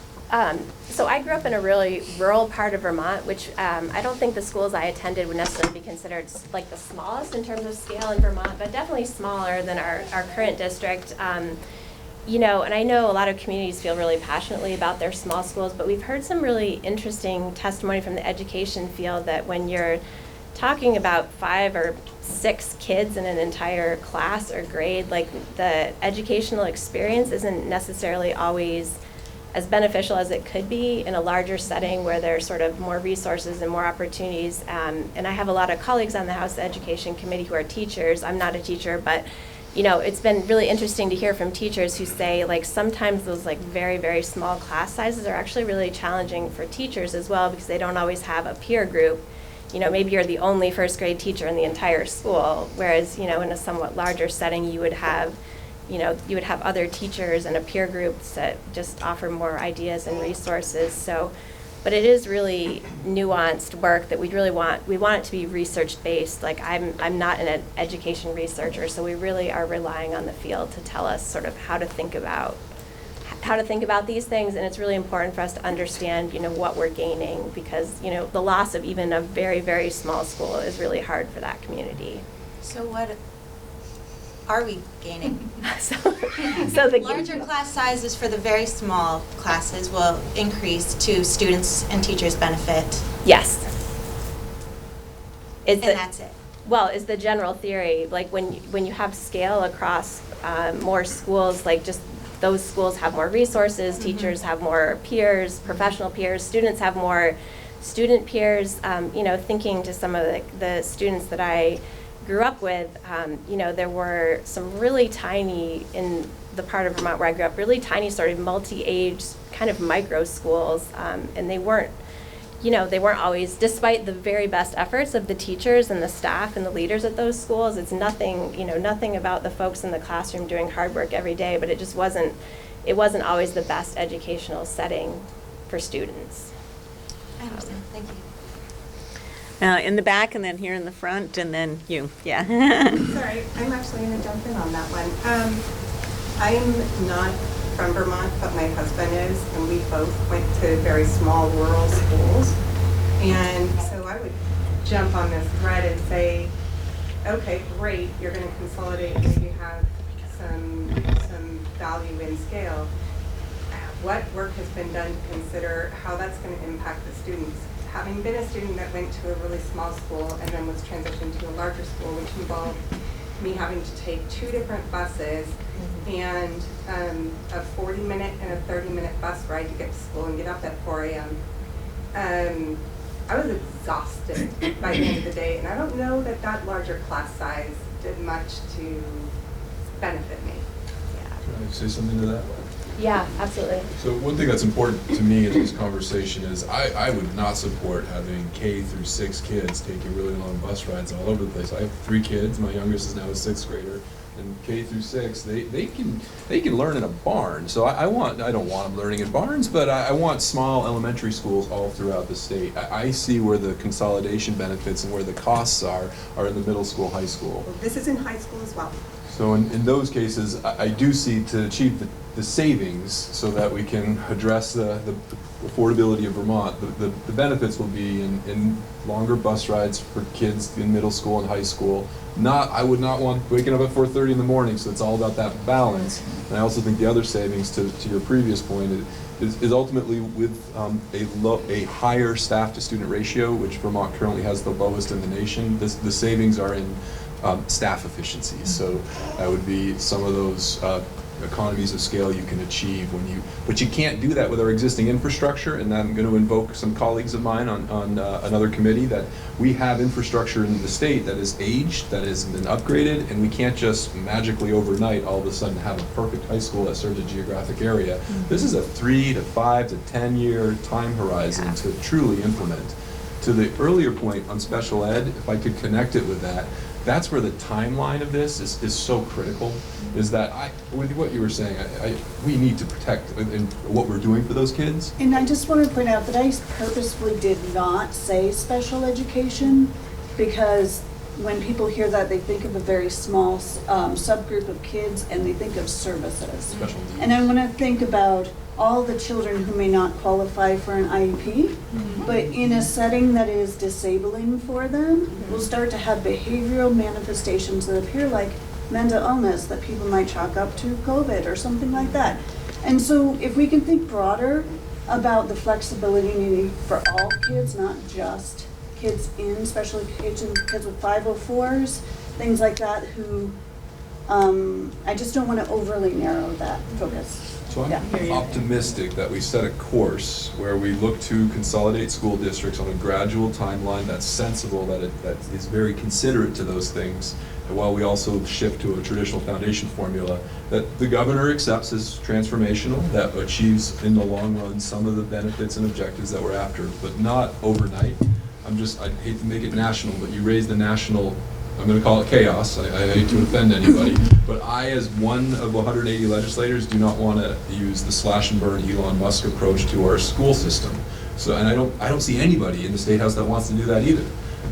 So I grew up in a really rural part of Vermont, which I don't think the schools I attended would necessarily be considered like the smallest in terms of scale in Vermont, but definitely smaller than our current district. You know, and I know a lot of communities feel really passionately about their small schools, but we've heard some really interesting testimony from the education field that when you're talking about 5 or 6 kids in an entire class or grade, like the educational experience isn't necessarily always as beneficial as it could be in a larger setting where there's sort of more resources and more opportunities. And I have a lot of colleagues on the House Education Committee who are teachers. I'm not a teacher, but you know, it's been really interesting to hear from teachers who say, like, sometimes those like very, very small class sizes are actually really challenging for teachers as well because they don't always have a peer group. You know, maybe you're the only first grade teacher in the entire school, whereas, you know, in a somewhat larger setting, you would have other teachers and a peer group that just offer more ideas and resources. So, but it is really nuanced work that we want it to be research-based. Like I'm not an education researcher, so we really are relying on the field to tell us sort of how to think about these things, and it's really important for us to understand, you know, what we're gaining, because, you know, the loss of even a very, very small school is really hard for that community. So what are we gaining? so the larger class sizes for the very small classes will increase to students and teachers' benefit. Yes. That's it. Well, is the general theory, like when you have scale across more schools, like just those schools have more resources, teachers have more peers, professional peers, students have more student peers. You know, thinking to some of the students that I grew up with, you know, there were some really tiny, in the part of Vermont where I grew up, really tiny sort of multi-age kind of micro schools, and they weren't always, despite the very best efforts of the teachers and the staff and the leaders at those schools, it's nothing about the folks in the classroom doing hard work every day, but it wasn't always the best educational setting for students. I understand. Thank you. In the back, and then here in the front, and then you. Yeah. Sorry, I'm actually going to jump in on that one. I'm not from Vermont, but my husband is, and we both went to very small rural schools. And so I would jump on this thread and say, okay, great, you're going to consolidate, maybe have some value in scale. What work has been done to consider how that's going to impact the students? Having been a student that went to a really small school and then was transitioned to a larger school, which involved me having to take 2 different buses and a 40-minute and a 30-minute bus ride to get to school and get up at 4 a.m. I was exhausted by the end of the day, and I don't know that larger class size did much to benefit me. Can I say something to that? Yeah, absolutely. So one thing that's important to me in this conversation is I would not support having K through 6 kids taking really long bus rides all over the place. I have 3 kids. My youngest is now a 6th grader, and K through 6 they can learn in a barn. So I don't want them learning in barns, but I want small elementary schools all throughout the state. I see where the consolidation benefits and where the costs are in the middle school, high school. Well, this is in high school as well. So in those cases, I do see to achieve the savings so that we can address the affordability of Vermont, the benefits will be in longer bus rides for kids in middle school and high school. I would not want waking up at 4:30 in the morning, so it's all about that balance. And I also think the other savings, to your previous point, is ultimately with a higher staff to student ratio, which Vermont currently has the lowest in the nation. The savings are in staff efficiencies. So that would be some of those economies of scale you can achieve but you can't do that with our existing infrastructure. And I'm going to invoke some colleagues of mine on another committee, that we have infrastructure in the state that is aged, that has been upgraded, and we can't just magically overnight all of a sudden have a perfect high school that serves a geographic area. This is a 3 to 5 to 10 year time horizon to truly implement. To the earlier point on special ed, if I could connect it with that, that's where the timeline of this is so critical, is that with what you were saying, we need to protect what we're doing for those kids. And I just want to point out that I purposefully did not say special education, because when people hear that, they think of a very small subgroup of kids, and they think of services. Special needs. And I want to think about all the children who may not qualify for an IEP, but in a setting that is disabling for them, will start to have behavioral manifestations that appear like mental illness that people might chalk up to COVID or something like that. And so if we can think broader about the flexibility needed for all kids, not just kids in special education, kids with 504s, things like that, who, I just don't want to overly narrow that focus. So I'm optimistic that we set a course where we look to consolidate school districts on a gradual timeline that's sensible, that is very considerate to those things, and while we also shift to a traditional foundation formula that the governor accepts as transformational, that achieves in the long run some of the benefits and objectives that we're after, but not overnight. I'd hate to make it national, but you raise the national, I'm going to call it chaos. I hate to offend anybody, but I, as one of 180 legislators, do not want to use the slash and burn Elon Musk approach to our school system. So, and I don't see anybody in the State House that wants to do that either.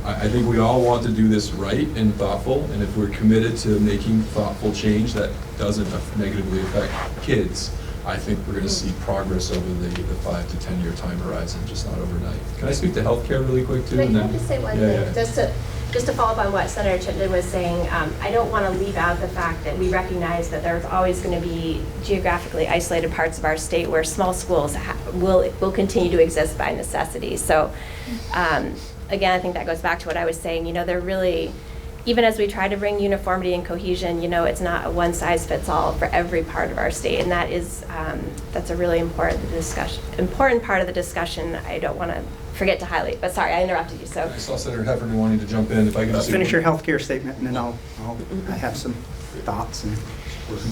I think we all want to do this right and thoughtful, and if we're committed to making thoughtful change that doesn't negatively affect kids, I think we're going to see progress over the 5 to 10 year time horizon, just not overnight. Can I speak to healthcare really quick too? Can I just say one thing? Just to follow up on what Senator Chittenden was saying, I don't want to leave out the fact that we recognize that there's always going to be geographically isolated parts of our state where small schools will continue to exist by necessity. So again, I think that goes back to what I was saying. They're really, even as we try to bring uniformity and cohesion, it's not a one size fits all for every part of our state, and that's a really important part of the discussion. I don't want to forget to highlight, but sorry, I interrupted you. So I saw Senator Heffernan wanting to jump in. If I could just finish your healthcare statement, and then I have some thoughts.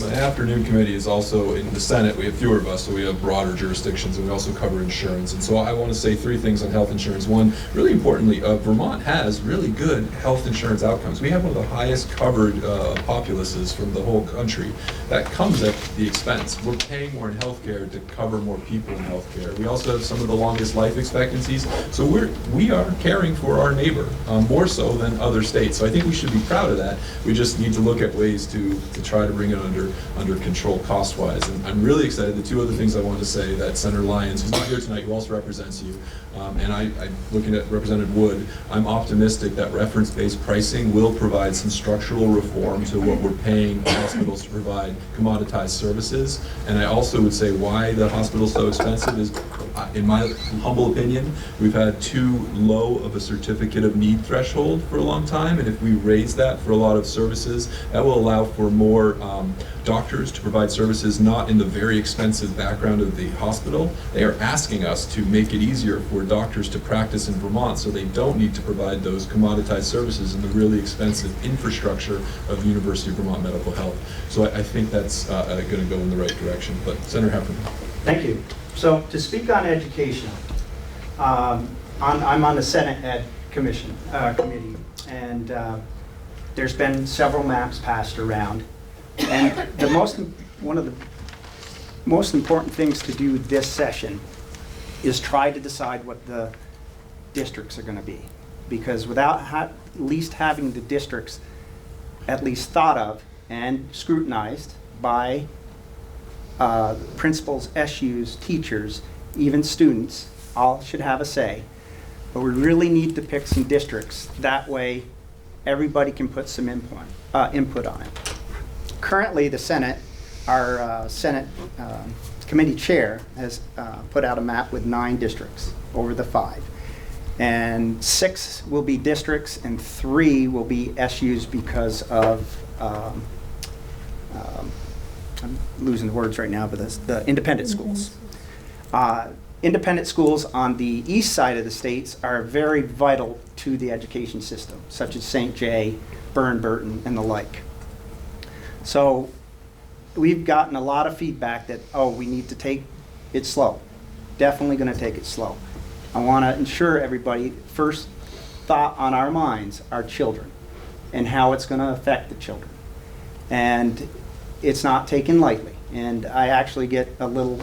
The afternoon committee is also in the Senate. We have fewer of us, so we have broader jurisdictions, and we also cover insurance. And so I want to say 3 things on health insurance. One, really importantly, Vermont has really good health insurance outcomes. We have one of the highest covered populaces from the whole country. That comes at the expense. We're paying more in healthcare to cover more people in healthcare. We also have some of the longest life expectancies. So we are caring for our neighbor more so than other states. So I think we should be proud of that. We just need to look at ways to try to bring it under control cost-wise. And I'm really excited. The 2 other things I want to say, that Senator Lyons, who's not here tonight, who also represents you, and I'm looking at Representative Wood, I'm optimistic that reference-based pricing will provide some structural reform to what we're paying hospitals to provide commoditized services. And I also would say why the hospital's so expensive is, in my humble opinion, we've had too low of a certificate of need threshold for a long time, and if we raise that for a lot of services, that will allow for more doctors to provide services not in the very expensive background of the hospital. They are asking us to make it easier for doctors to practice in Vermont so they don't need to provide those commoditized services in the really expensive infrastructure of the University of Vermont Medical Health. So I think that's going to go in the right direction. But Senator Heffernan. Thank you. So to speak on education, I'm on the Senate Ed committee, and there's been several maps passed around. And one of the most important things to do this session is try to decide what the districts are going to be. Because without at least having the districts at least thought of and scrutinized by principals, SUs, teachers, even students, all should have a say. But we really need to pick some districts. That way, everybody can put some input on it. Currently, the Senate, our Senate committee chair has put out a map with 9 districts over the 5. And 6 will be districts and 3 will be SUs because of, I'm losing the words right now, but the independent schools. Independent schools on the east side of the states are very vital to the education system, such as St. Jay, Burton, and the like. So we've gotten a lot of feedback that, oh, we need to take it slow. Definitely going to take it slow. I want to ensure everybody, first thought on our minds are children and how it's going to affect the children. And it's not taken lightly. And I actually get a little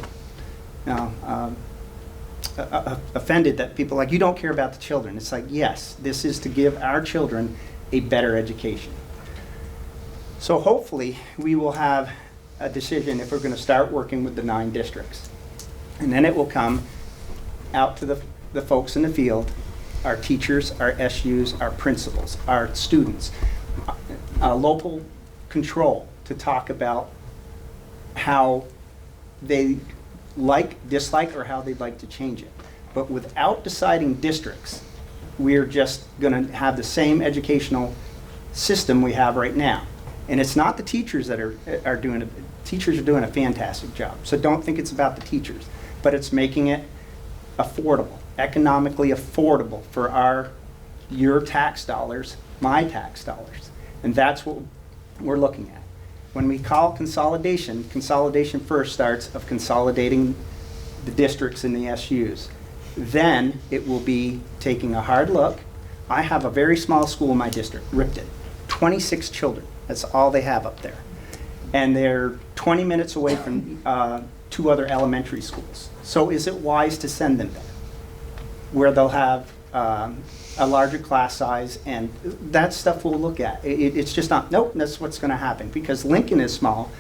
offended that people are like, you don't care about the children. It's like, yes, this is to give our children a better education. So hopefully we will have a decision if we're going to start working with the 9 districts. And then it will come out to the folks in the field, our teachers, our SUs, our principals, our students, local control to talk about how they dislike, or how they'd like to change it. But without deciding districts, we're just going to have the same educational system we have right now. And it's not the teachers that are doing it. Teachers are doing a fantastic job. So don't think it's about the teachers, but it's making it affordable, economically affordable for your tax dollars, my tax dollars. And that's what we're looking at. When we call consolidation, consolidation first starts of consolidating the districts in the SUs. Then it will be taking a hard look. I have a very small school in my district, Ripton, 26 children. That's all they have up there. And they're 20 minutes away from 2 other elementary schools. So is it wise to send them there, where they'll have a larger class size? And that stuff we'll look at. It's just not, nope, that's what's going to happen, because Lincoln is small,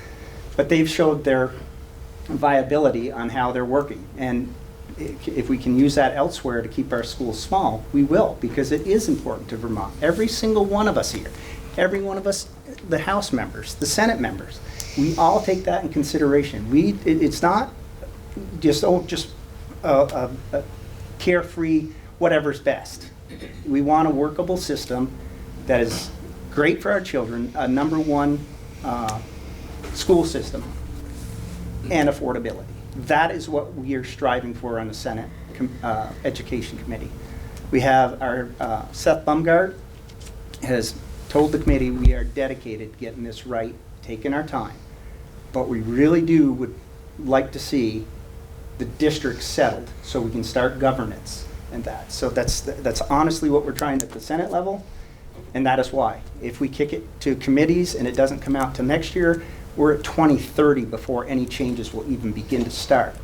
but they've showed their viability on how they're working. And if we can use that elsewhere to keep our schools small, we will, because it is important to Vermont. Every single one of us here, every one of us, the House members, the Senate members, we all take that in consideration. It's not just a carefree, whatever's best. We want a workable system that is great for our children, a #1 school system, and affordability. That is what we are striving for on the Senate Education Committee. We have our Seth Bumgard has told the committee we are dedicated to getting this right, taking our time. But we really would like to see the district settled so we can start governance and that. So that's honestly what we're trying at the Senate level, and that is why. If we kick it to committees and it doesn't come out till next year, we're at 2030 before any changes will even begin to start.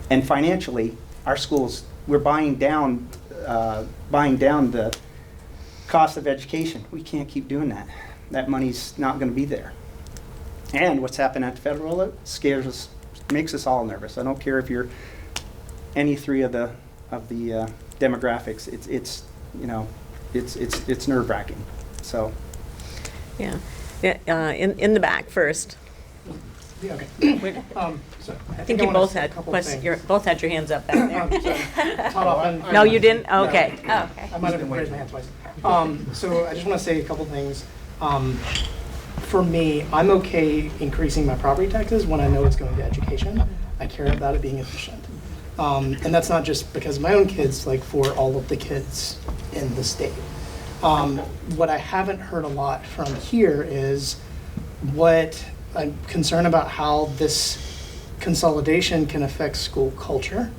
And financially, our schools, we're buying down the cost of education. We can't keep doing that. That money's not going to be there. And what's happened at the federal level scares us, makes us all nervous. I don't care if you're any 3 of the demographics. It's nerve-wracking. So. Yeah. In the back first. Yeah, okay. I think you both had both had your hands up back there. No, you didn't? Okay. No. Oh, okay. I might have raised my hand twice. So I just want to say a couple things. For me, I'm okay increasing my property taxes when I know it's going to education. I care about it being efficient. And that's not just because of my own kids, like for all of the kids in the state. What I haven't heard a lot from here is what I'm concerned about how this consolidation can affect school culture,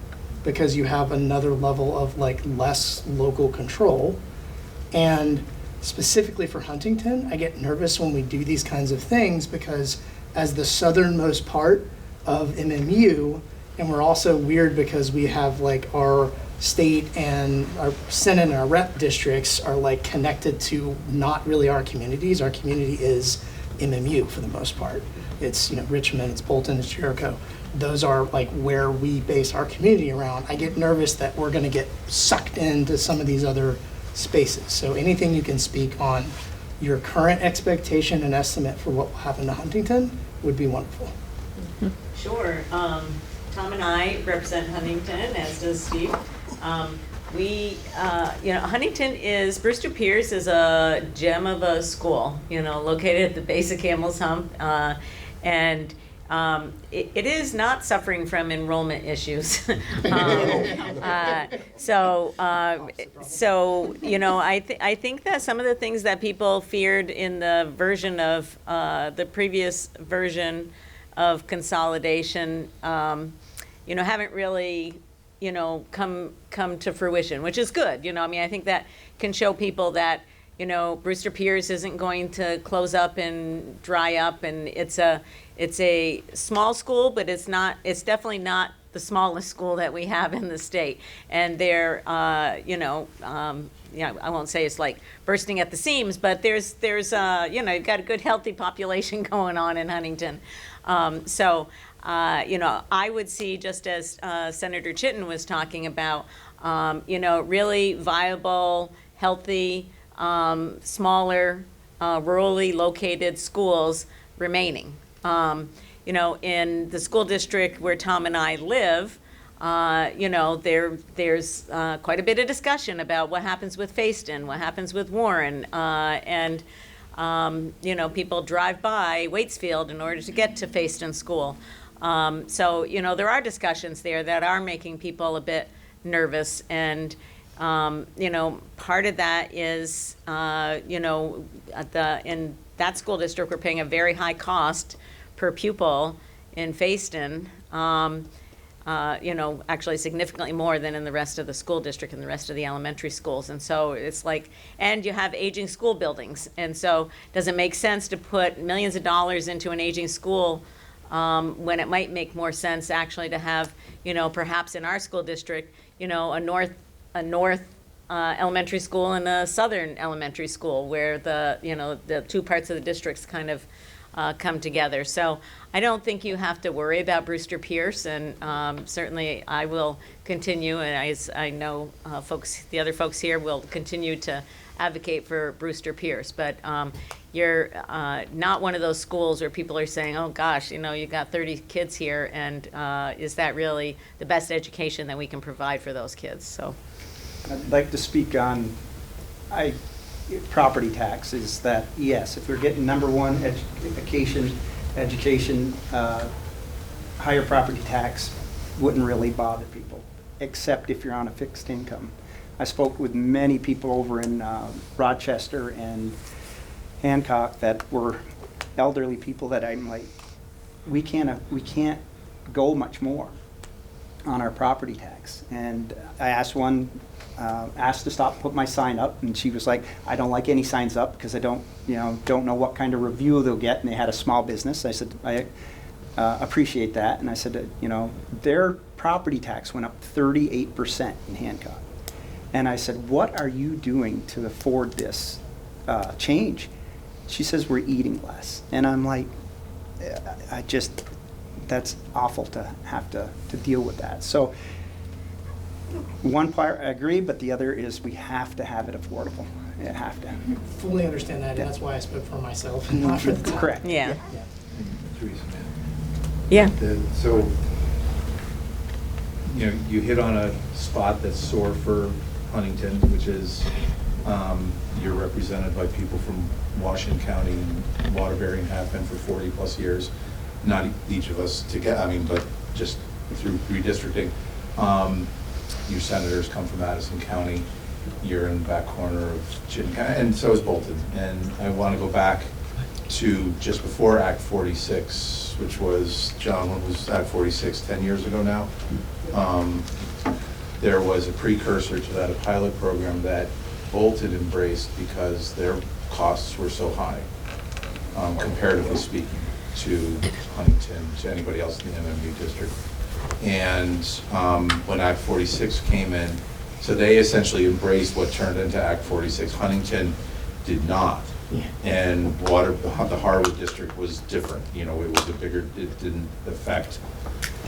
because you have another level of less local control. And specifically for Huntington, I get nervous when we do these kinds of things, because as the southernmost part of MMU, and we're also weird because we have our state and our Senate and our rep districts are connected to not really our communities. Our community is MMU for the most part. It's Richmond, it's Bolton, it's Jericho. those are like where we base our community around. I get nervous that we're going to get sucked into some of these other spaces. So anything you can speak on your current expectation and estimate for what will happen to Huntington would be wonderful. Sure. Tom and I represent Huntington, as does Steve. Huntington Brewster Pierce is a gem of a school, located at the base of Camel's Hump. And it is not suffering from enrollment issues. I think that some of the things that people feared in the version of the previous version of consolidation, haven't really, come to fruition, which is good. I think that can show people that, Brewster Pierce isn't going to close up and dry up, and it's a small school, but it's definitely not the smallest school that we have in the state. And they're, I won't say it's like bursting at the seams, but there's you've got a good healthy population going on in Huntington. I would see, just as Senator Chitten was talking about, really viable, healthy, smaller, rurally located schools remaining. In the school district where Tom and I live, there's quite a bit of discussion about what happens with Fayston, what happens with Warren, and people drive by Waitsfield in order to get to Fayston School. There are discussions there that are making people a bit nervous, and part of that is, in that school district, we're paying a very high cost per pupil in Fayston, actually significantly more than in the rest of the school district and the rest of the elementary schools. And so it's like, and you have aging school buildings. And so does it make sense to put millions of dollars into an aging school when it might make more sense actually to have, perhaps in our school district, a north elementary school and a southern elementary school where the two parts of the districts kind of come together. So I don't think you have to worry about Brewster Pierce, and certainly I will continue, and I know the other folks here will continue to advocate for Brewster Pierce. But you're not one of those schools where people are saying, oh gosh, you got 30 kids here, and is that really the best education that we can provide for those kids? So I'd like to speak on property taxes. That yes, if we're getting number one education, higher property tax wouldn't really bother people, except if you're on a fixed income. I spoke with many people over in Rochester and Hancock that were elderly people that I'm like, we can't go much more on our property tax. And I asked one, asked to stop, put my sign up, and she was like, I don't like any signs up because I don't know what kind of review they'll get, and they had a small business. I said, I appreciate that. And I said, their property tax went up 38% in Hancock. And I said, what are you doing to afford this change? She says, we're eating less. And I'm like, that's awful to have to deal with that. So one part I agree, but the other is we have to have it affordable. You have to. Fully understand that, and that's why I spoke for myself and not for the town. Correct. Yeah. Teresa, man. Yeah. So, you hit on a spot that's sore for Huntington, which is you're represented by people from Washington County and Waterbury and have been for 40 plus years. Not each of us together, but just through redistricting. Your senators come from Madison County. You're in the back corner of Chittenden County, and so is Bolton. And I want to go back to just before Act 46, which was, John, when was Act 46, 10 years ago now? There was a precursor to that, a pilot program that Bolton embraced because their costs were so high, comparatively speaking, to Huntington, to anybody else in the MMU district. And when Act 46 came in, so they essentially embraced what turned into Act 46. Huntington did not. Yeah. And the Harwood district was different. It was it didn't affect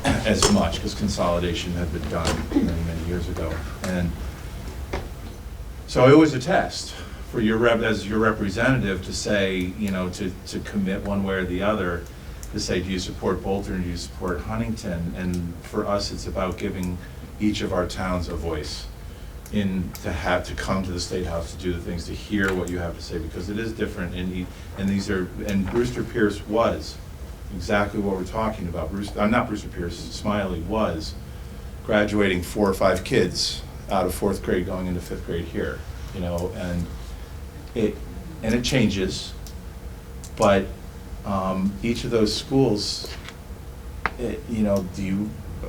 as much, because consolidation had been done many, many years ago. And so it was a test for your as your representative to say, you know, to commit one way or the other, to say, do you support Bolton or do you support Huntington? And for us, it's about giving each of our towns a voice to come to the State House to do the things, to hear what you have to say, because it is different. And Brewster Pierce was exactly what we're talking about. Not Brewster Pierce, Smiley was graduating 4 or 5 kids out of 4th grade going into 5th grade here, you know, and it changes, but each of those schools, you know,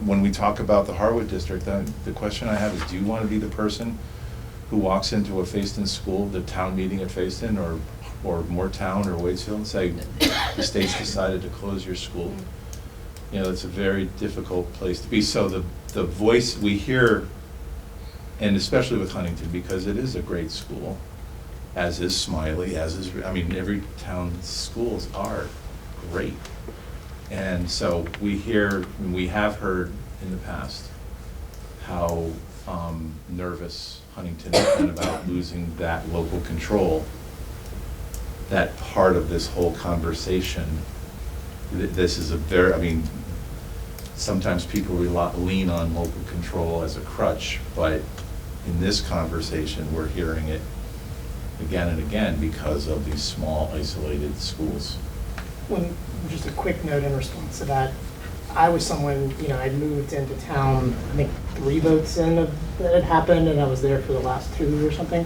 when we talk about the Harwood district, the question I have is, do you want to be the person who walks into a Facein school, the town meeting at Facein, or Moortown or Waitsfield, and say, the state's decided to close your school? You know, it's a very difficult place to be. So the voice we hear, and especially with Huntington, because it is a great school, as is Smiley, I mean, every town's schools are great. And so we hear, and we have heard in the past, how nervous Huntington has been about losing that local control. That part of this whole conversation, this is I mean, sometimes people lean on local control as a crutch, but in this conversation, we're hearing it again and again because of these small, isolated schools. Just a quick note in response to that. I was someone, you know, I'd moved into town, I think 3 votes in that had happened, and I was there for the last 2 or something.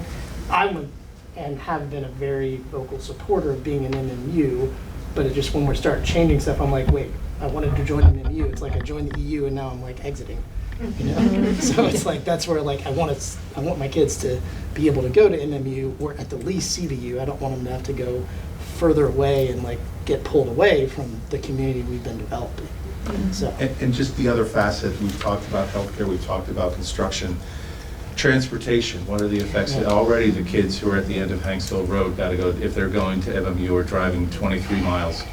I went and have been a very vocal supporter of being an MMU, but it just, when we start changing stuff, I'm like, wait, I wanted to join an MMU. It's like I joined the EU and now I'm like exiting. You know? So it's like, that's where like I want my kids to be able to go to MMU or at the least see the U. I don't want them to have to go further away and like get pulled away from the community we've been developing. So. And just the other facet, we've talked about healthcare, we've talked about construction, transportation. What are the effects? Yeah. Already the kids who are at the end of Hanksville Road got to go, if they're going to MMU, or driving 23 miles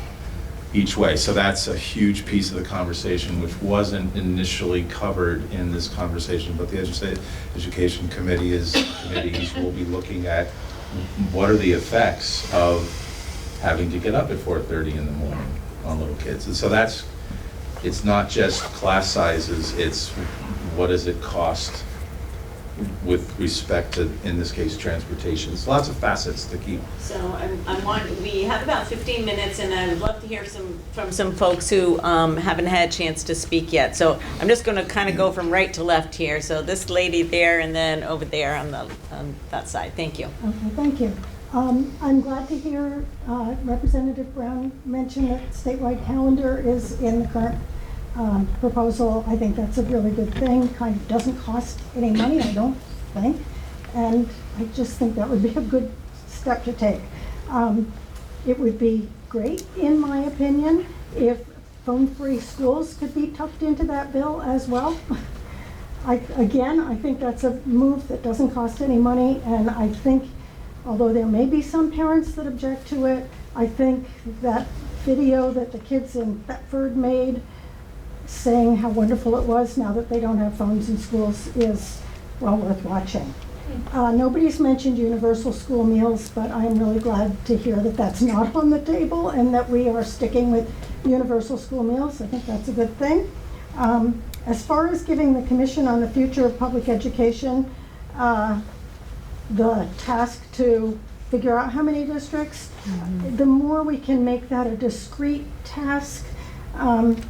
each way. So that's a huge piece of the conversation, which wasn't initially covered in this conversation, but the Education Committees will be looking at what are the effects of having to get up at 4:30 in the morning on little kids. And so it's not just class sizes, it's what does it cost with respect to, in this case, transportation. There's lots of facets to keep. So we have about 15 minutes, and I would love to hear from some folks who haven't had a chance to speak yet. So I'm just going to kind of go from right to left here. So this lady there, and then over there on that side. Thank you. Okay, thank you. I'm glad to hear Representative Brown mention that the statewide calendar is in the current proposal. I think that's a really good thing. Kind of doesn't cost any money, I don't think, and I just think that would be a good step to take. It would be great, in my opinion, if phone-free schools could be tucked into that bill as well. I think that's a move that doesn't cost any money, and I think, although there may be some parents that object to it, I think that video that the kids in Thetford made saying how wonderful it was now that they don't have phones in schools is well worth watching. Nobody's mentioned universal school meals, but I'm really glad to hear that that's not on the table and that we are sticking with universal school meals. I think that's a good thing. As far as giving the Commission on the Future of Public Education the task to figure out how many districts, the more we can make that a discrete task,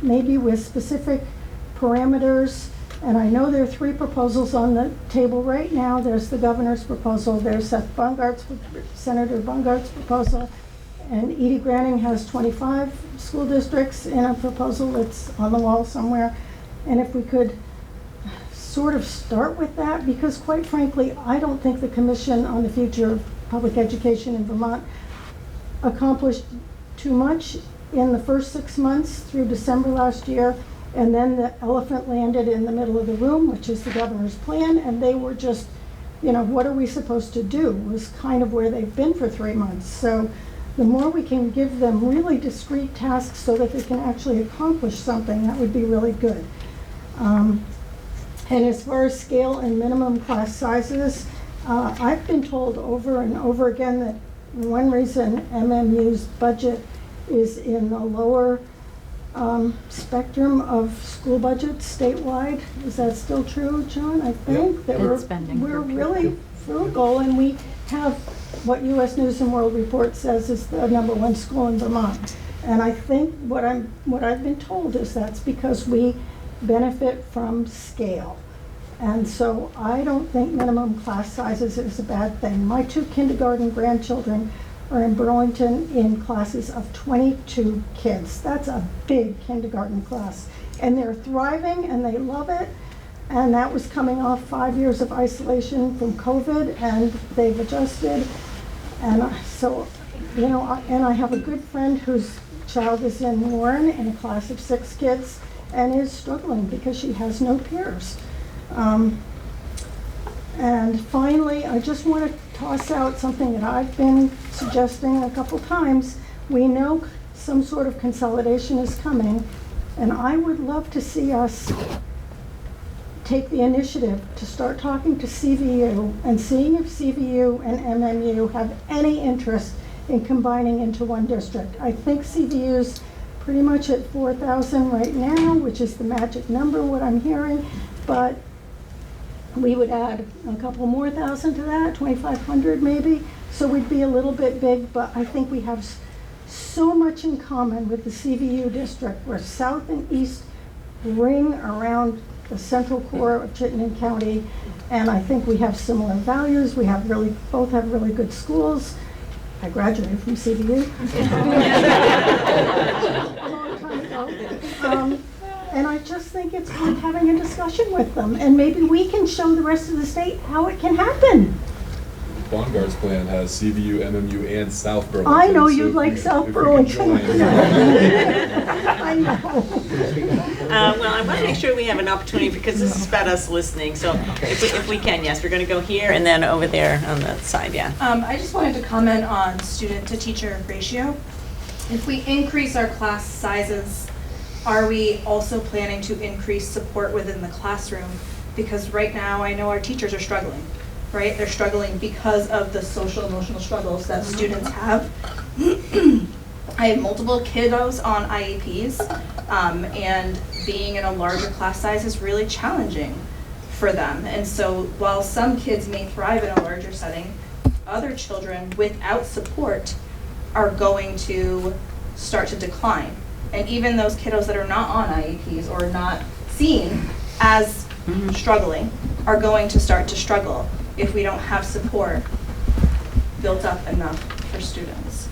maybe with specific parameters. And I know there are 3 proposals on the table right now. There's the governor's proposal, there's Senator Bungart's proposal, and Edie Granning has 25 school districts in a proposal that's on the wall somewhere. And if we could sort of start with that, because quite frankly, I don't think the Commission on the Future of Public Education in Vermont accomplished too much in the first 6 months through December last year, and then the elephant landed in the middle of the room, which is the governor's plan, and they were just, you know, what are we supposed to do, was kind of where they've been for 3 months. So the more we can give them really discrete tasks so that they can actually accomplish something, that would be really good. And as far as scale and minimum class sizes, I've been told over and over again that one reason MMU's budget is in the lower spectrum of school budgets statewide. Is that still true, John? I think that we're really frugal, and we have what U.S. News and World Report says is the #1 school in Vermont. And I think what I've been told is that's because we benefit from scale. And so I don't think minimum class sizes is a bad thing. My 2 kindergarten grandchildren are in Burlington in classes of 22 kids. That's a big kindergarten class. And they're thriving and they love it. And that was coming off 5 years of isolation from COVID, and they've adjusted. And so, you know, and I have a good friend whose child is in Warren in a class of 6 kids and is struggling because she has no peers. And finally, I just want to toss out something that I've been suggesting a couple times. We know some sort of consolidation is coming, and I would love to see us take the initiative to start talking to CVU and seeing if CVU and MMU have any interest in combining into one district. I think CVU's pretty much at 4,000 right now, which is the magic number, what I'm hearing, but we would add a couple more thousand to that, 2,500 maybe, so we'd be a little bit big, but I think we have so much in common with the CVU district, where south and east ring around the central core of Chittenden County, and I think we have similar values. We have both have really good schools. I graduated from CVU a long time ago. And I just think it's worth having a discussion with them, and maybe we can show the rest of the state how it can happen. Bongart's plan has CVU, MMU, and South Burlington. I know so you'd if like we- South if we could Burlington. join- I know. Well, I want to make sure we have an opportunity, because this is about us listening, so if we can, yes, we're going to go here and then over there on the side, yeah. I just wanted to comment on student-to-teacher ratio. If we increase our class sizes, are we also planning to increase support within the classroom? Because right now, I know our teachers are struggling, right? They're struggling because of the social emotional struggles that students have. I have multiple kiddos on IEPs, and being in a larger class size is really challenging for them. And so while some kids may thrive in a larger setting, other children without support are going to start to decline. And even those kiddos that are not on IEPs or not seen as struggling are going to start to struggle if we don't have support built up enough for students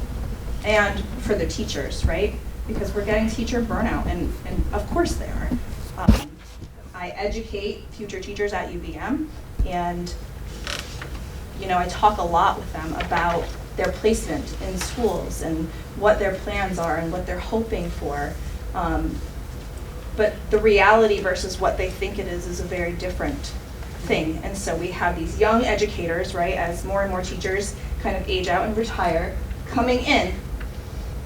and for the teachers, right? Because we're getting teacher burnout, and of course they are. I educate future teachers at UVM, and you know, I talk a lot with them about their placement in schools and what their plans are and what they're hoping for. But the reality versus what they think it is a very different thing. And so we have these young educators, right, as more and more teachers kind of age out and retire, coming in,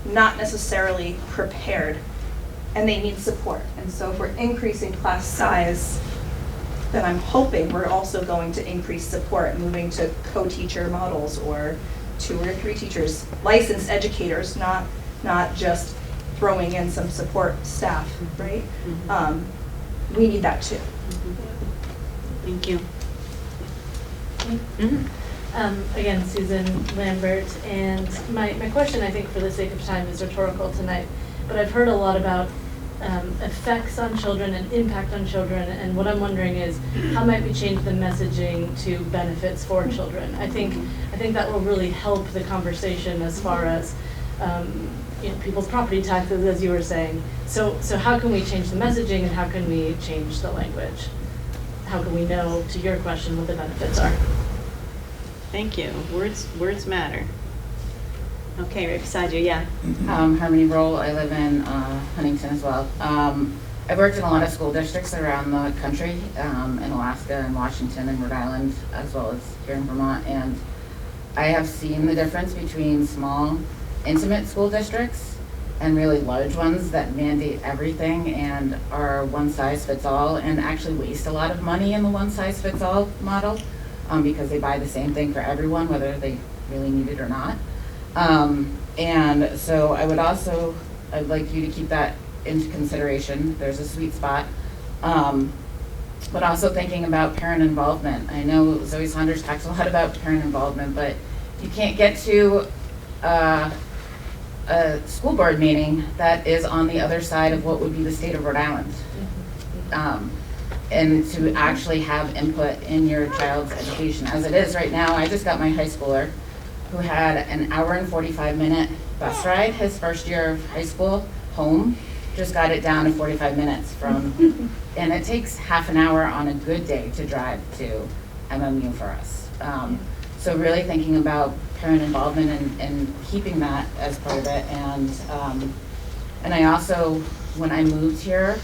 not necessarily prepared, and they need support. And so if we're increasing class size, then I'm hoping we're also going to increase support, moving to co-teacher models or 2 or 3 teachers, licensed educators, not just throwing in some support staff, right? We need that too. Thank you. Again, Susan Lambert, and my question, I think for the sake of time, is rhetorical tonight, but I've heard a lot about effects on children and impact on children, and what I'm wondering is how might we change the messaging to benefits for children? I think that will really help the conversation as far as you know, people's property taxes, as you were saying. So how can we change the messaging, and how can we change the language? How can we know, to your question, what the benefits are? Thank you. Words matter. Okay, right beside you, yeah. Harmony Roll, I live in Huntington as well. I've worked in a lot of school districts around the country, in Alaska and Washington and Rhode Island, as well as here in Vermont, and I have seen the difference between small intimate school districts and really large ones that mandate everything and are one size fits all and actually waste a lot of money in the one size fits all model because they buy the same thing for everyone, whether they really need it or not. And so I'd like you to keep that into consideration. There's a sweet spot. But also thinking about parent involvement. I know Zoe Saunders talks a lot about parent involvement, but you can't get to a school board meeting that is on the other side of what would be the state of Rhode Island. And to actually have input in your child's education. As it is right now, I just got my high schooler who had an hour and 45-minute bus ride his first year of high school home. Just got it down to 45 minutes from, and it takes half an hour on a good day to drive to MMU for us. So really thinking about parent involvement and keeping that as part of it. And I also, when I moved here,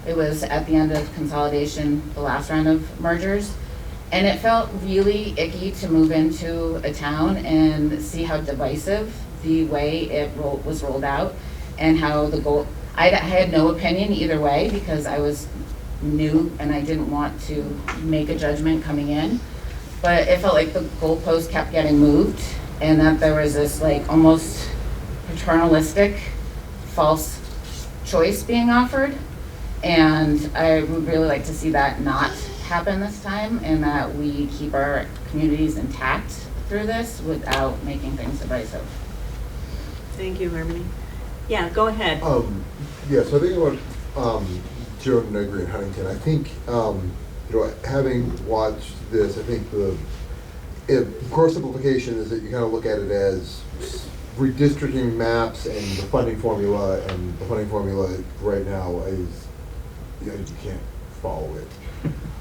it was at the end of consolidation, the last round of mergers, and it felt really icky to move into a town and see how divisive the way it was rolled out and how the goal. I had no opinion either way because I was new and I didn't want to make a judgment coming in. But it felt like the goalpost kept getting moved and that there was this like almost paternalistic false choice being offered. And I would really like to see that not happen this time and that we keep our communities intact through this without making things divisive. Thank you, Harmony. Yeah, go ahead. Yeah, so I think about Joan Negri in Huntington. I think, having watched this, I think the gross simplification is that you kind of look at it as redistricting maps and the funding formula, and the funding formula right now is, you can't follow it.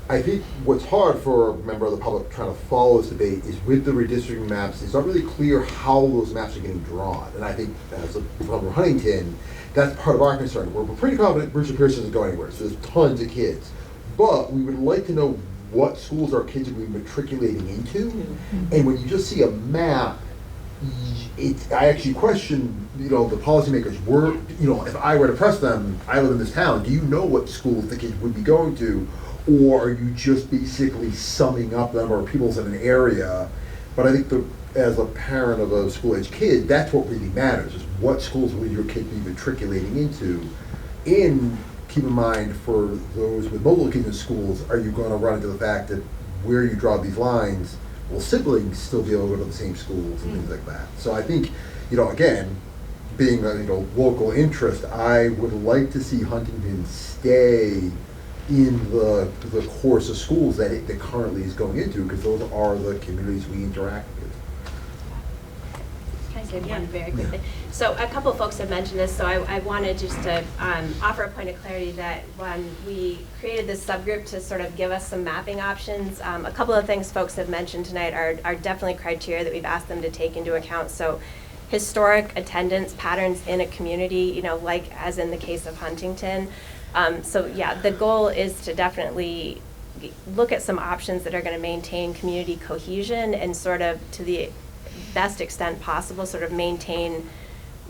I think what's hard for a member of the public trying to follow this debate is with the redistricting maps, it's not really clear how those maps are getting drawn. And I think as from Huntington, that's part of our concern. We're pretty confident Richard Pearson doesn't go anywhere, so there's tons of kids. But we would like to know what schools our kids are going to be matriculating into. And when you just see a map, I actually question, the policymakers were, if I were to press them, I live in this town, do you know what schools the kids would be going to? Or are you just basically summing up the number of peoples in an area? But I think as a parent of a school-age kid, that's what really matters, is what schools will your kid be matriculating into? And keep in mind, for those with multiple kids in schools, are you going to run into the fact that where you draw these lines, will siblings still be able to go to the same schools and things like that? So I think, again, being a local interest, I would like to see Huntington stay in the course of schools that it currently is going into, because those are the communities we interact with. Can I say one very quickly? So a couple of folks have mentioned this, so I wanted just to offer a point of clarity that when we created this subgroup to sort of give us some mapping options, a couple of things folks have mentioned tonight are definitely criteria that we've asked them to take into account. So historic attendance patterns in a community, like as in the case of Huntington. So yeah, the goal is to definitely look at some options that are going to maintain community cohesion and sort of to the best extent possible sort of maintain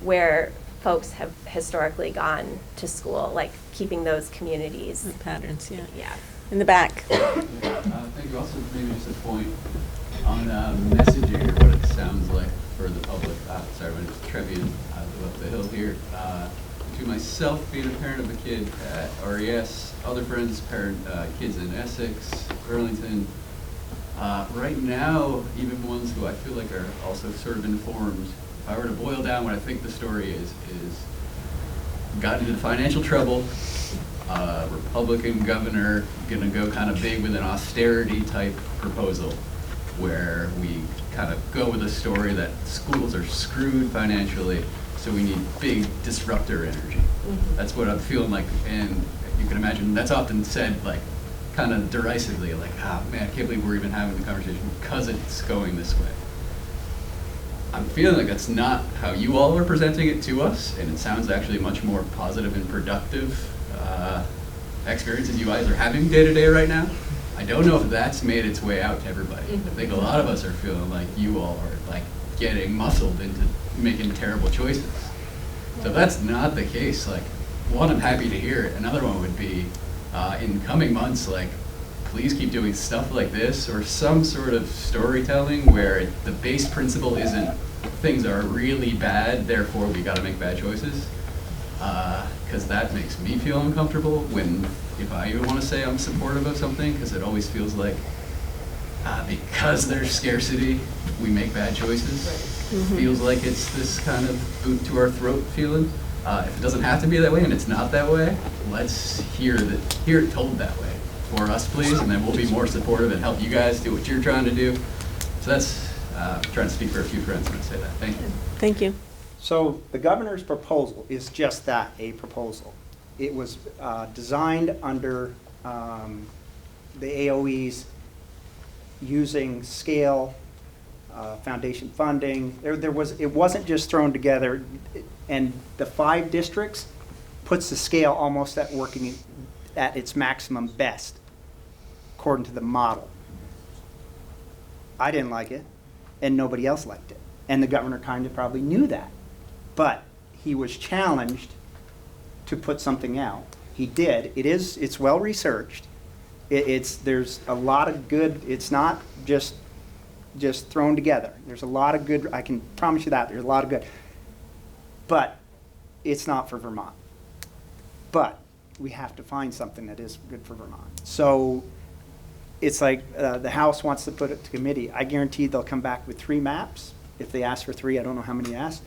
where folks have historically gone to school, like keeping those communities. The patterns, yeah. Yeah. In the back. Thank you. Also, maybe just a point on messaging or what it sounds like for the public. Sorry, when it's Trevian, I live up the hill here. To myself, being a parent of a kid at RES, other friends, kids in Essex, Burlington. Right now, even ones who I feel like are also sort of informed, if I were to boil down what I think the story is got into financial trouble, Republican governor gonna go kind of big with an austerity type proposal where we kind of go with a story that schools are screwed financially, so we need big disruptor energy. That's what I'm feeling like, and you can imagine that's often said like kind of derisively, like, man, I can't believe we're even having the conversation because it's going this way. I'm feeling like that's not how you all are presenting it to us, and it sounds actually much more positive and productive experiences you guys are having day to day right now. I don't know if that's made its way out to everybody. I think a lot of us are feeling like you all are like getting muscled into making terrible choices. So if that's not the case, like, one, I'm happy to hear it. Another one would be, in coming months, like, please keep doing stuff like this or some sort of storytelling where the base principle isn't things are really bad, therefore we gotta make bad choices. Because that makes me feel uncomfortable if I even want to say I'm supportive of something, because it always feels like because there's scarcity, we make bad choices. Feels like it's this kind of boot to our throat feeling. If it doesn't have to be that way and it's not that way, let's hear it told that way for us, please, and then we'll be more supportive and help you guys do what you're trying to do. So that's trying to speak for a few friends when I say that. Thank you. Thank you. So the governor's proposal is just that, a proposal. It was designed under the AOE's using scale, foundation funding. It wasn't just thrown together, and the 5 districts puts the scale almost at working at its maximum best, according to the model. I didn't like it, and nobody else liked it. And the governor kind of probably knew that. But he was challenged to put something out. He did. It's well researched. There's a lot of good, it's not just thrown together. There's a lot of good, I can promise you that, there's a lot of good. But it's not for Vermont. But we have to find something that is good for Vermont. So it's like the House wants to put it to committee. I guarantee they'll come back with 3 maps. If they ask for 3, I don't know how many asked.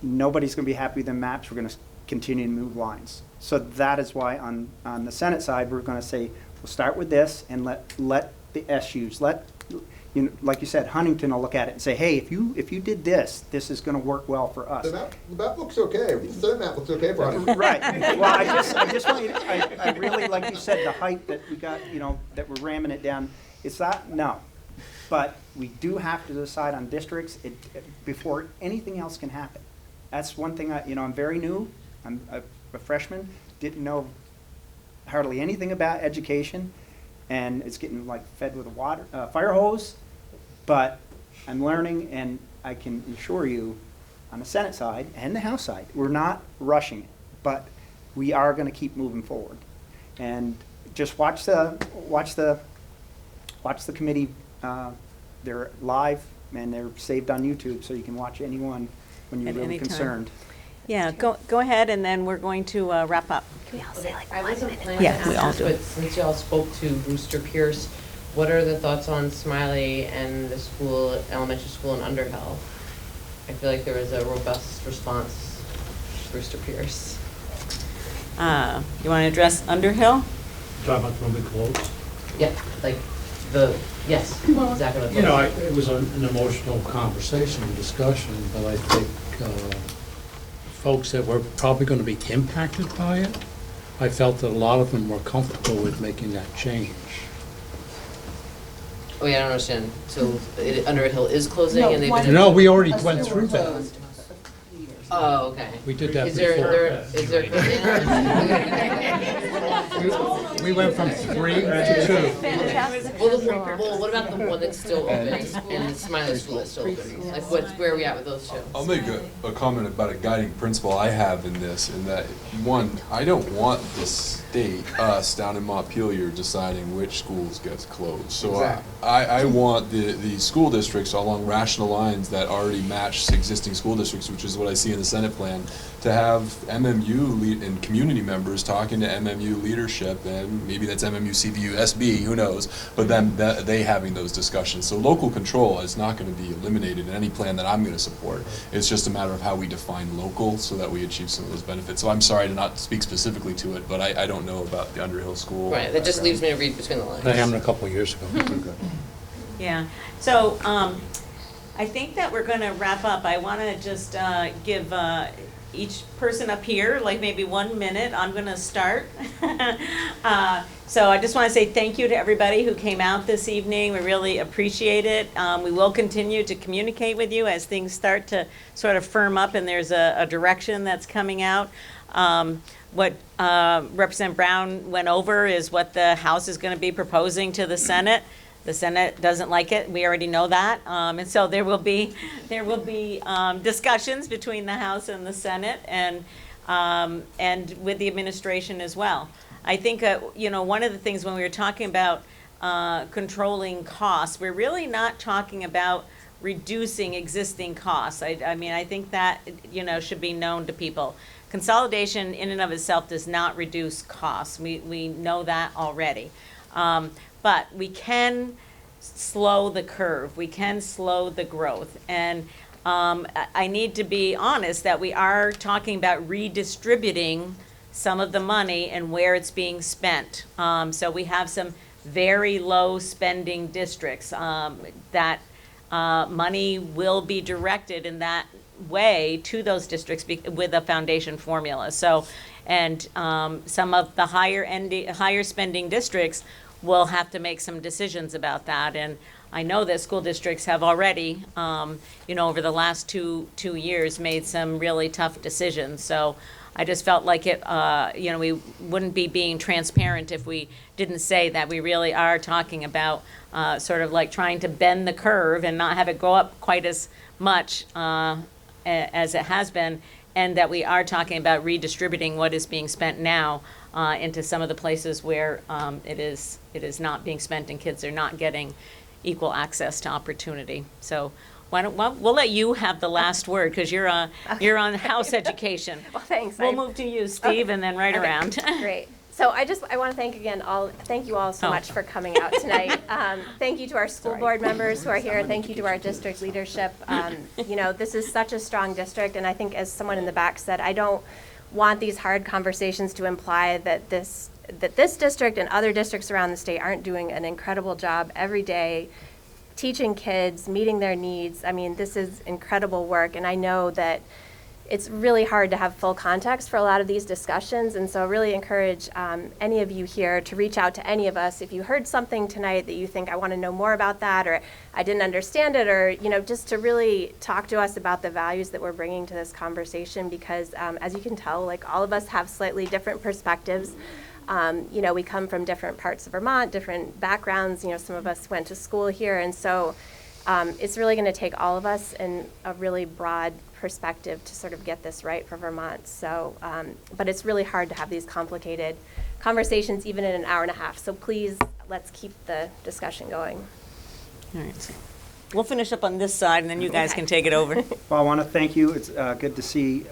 Nobody's going to be happy with the maps. We're going to continue to move lines. So that is why on the Senate side, we're going to say, we'll start with this and let the SUs, like you said, Huntington will look at it and say, hey, if you did this, this is going to work well for us. The map looks okay. The Senate map looks okay for us. Right. Well, I just want you to, I really, like you said, the height that we got, that we're ramming it down, it's that, no. But we do have to decide on districts before anything else can happen. That's one thing I'm very new. I'm a freshman, didn't know hardly anything about education, and it's getting like fed with a fire hose. But I'm learning, and I can assure you, on the Senate side and the House side, we're not rushing it, but we are going to keep moving forward. And just watch the committee. They're live and they're saved on YouTube, so you can watch anyone when you're At really any time. concerned. Yeah, go ahead, and then we're going to wrap up. Can we all say like I wasn't planning Yeah, to we all ask, do. but since y'all spoke to Brewster Pierce, what are the thoughts on Smiley and the school, elementary school in Underhill? I feel like there was a robust response to Brewster Pierce. You want to address Underhill? Talking about when we closed? Yeah, yes, exactly what You know, it was an emotional conversation and discussion, but I think folks that were probably going to be impacted by it, I felt that a lot of them were comfortable with making that change. Oh, yeah, I don't understand. So Underhill is closing and they've been. No, we already went through that. Oh, okay. We did that Is before. there? We went from 3 to 2. Well, what about the one that's still open and the Smiley School is still open? Like, where are we at with those two? I'll make a comment about a guiding principle I have in this, in that, one, I don't want the state, us down in Montpelier, deciding which schools gets closed. So Exactly. I want the school districts along rational lines that already match existing school districts, which is what I see in the Senate plan, to have MMU and community members talking to MMU leadership, and maybe that's MMU, CVU, SB, who knows, but then they having those discussions. So local control is not going to be eliminated in any plan that I'm going to support. It's just a matter of how we define local so that we achieve some of those benefits. So I'm sorry to not speak specifically to it, but I don't know about the Underhill School. Right, that just leaves me to read between the lines. That happened a couple of years ago. Yeah. So I think that we're going to wrap up. I want to just give each person up here like maybe 1 minute. I'm going to start. So I just want to say thank you to everybody who came out this evening. We really appreciate it. We will continue to communicate with you as things start to sort of firm up and there's a direction that's coming out. What Representative Brown went over is what the House is going to be proposing to the Senate. The Senate doesn't like it. We already know that. And so there will be discussions between the House and the Senate and with the administration as well. I think, one of the things when we were talking about controlling costs, we're really not talking about reducing existing costs. I mean, I think that, should be known to people. Consolidation in and of itself does not reduce costs. We know that already. But we can slow the curve. We can slow the growth. And I need to be honest that we are talking about redistributing some of the money and where it's being spent. So we have some very low spending districts that money will be directed in that way to those districts with a foundation formula. So, and some of the higher spending districts will have to make some decisions about that. And I know that school districts have already, over the last two years, made some really tough decisions. So I just felt like we wouldn't be being transparent if we didn't say that we really are talking about sort of like trying to bend the curve and not have it go up quite as much as it has been, and that we are talking about redistributing what is being spent now into some of the places where it is not being spent and kids are not getting equal access to opportunity. So we'll let you have the last word because you're on House Education. Well, thanks. We'll move to you, Steve, and then right around. Great. So I want to thank you all so much for coming out tonight. Thank you to our school board members who are here. Thank you to our district leadership. This is such a strong district, and I think as someone in the back said, I don't want these hard conversations to imply that this district and other districts around the state aren't doing an incredible job every day teaching kids, meeting their needs. I mean, this is incredible work, and I know that it's really hard to have full context for a lot of these discussions, and so I really encourage any of you here to reach out to any of us if you heard something tonight that you think, I want to know more about that, or I didn't understand it, or just to really talk to us about the values that we're bringing to this conversation, because as you can tell, like all of us have slightly different perspectives. We come from different parts of Vermont, different backgrounds. Some of us went to school here, and so it's really going to take all of us in a really broad perspective to sort of get this right for Vermont. So, but it's really hard to have these complicated conversations even in an hour and a half. So please, let's keep the discussion going. All right. We'll finish up on this side, and then you guys can take it over. Well, I want to thank you. It's good to see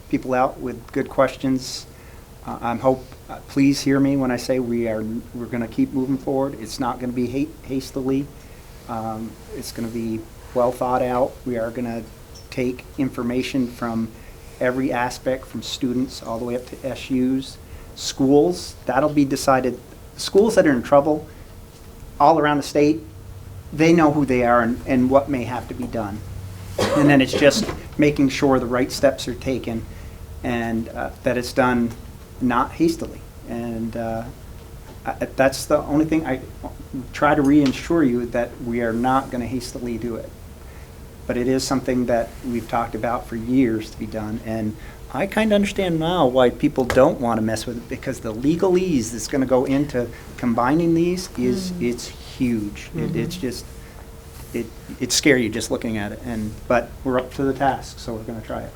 people out with good questions. Please hear me when I say we're going to keep moving forward. It's not going to be hastily. It's going to be well thought out. We are going to take information from every aspect, from students all the way up to SUs, schools. That'll be decided. Schools that are in trouble all around the state, they know who they are and what may have to be done. And then it's just making sure the right steps are taken and that it's done not hastily. And that's the only thing. I try to reassure you that we are not going to hastily do it. But it is something that we've talked about for years to be done. And I kind of understand now why people don't want to mess with it, because the legalese that's going to go into combining these it's huge. Mm-hmm. It's scary just looking at it. But we're up to the task, so we're going to try it.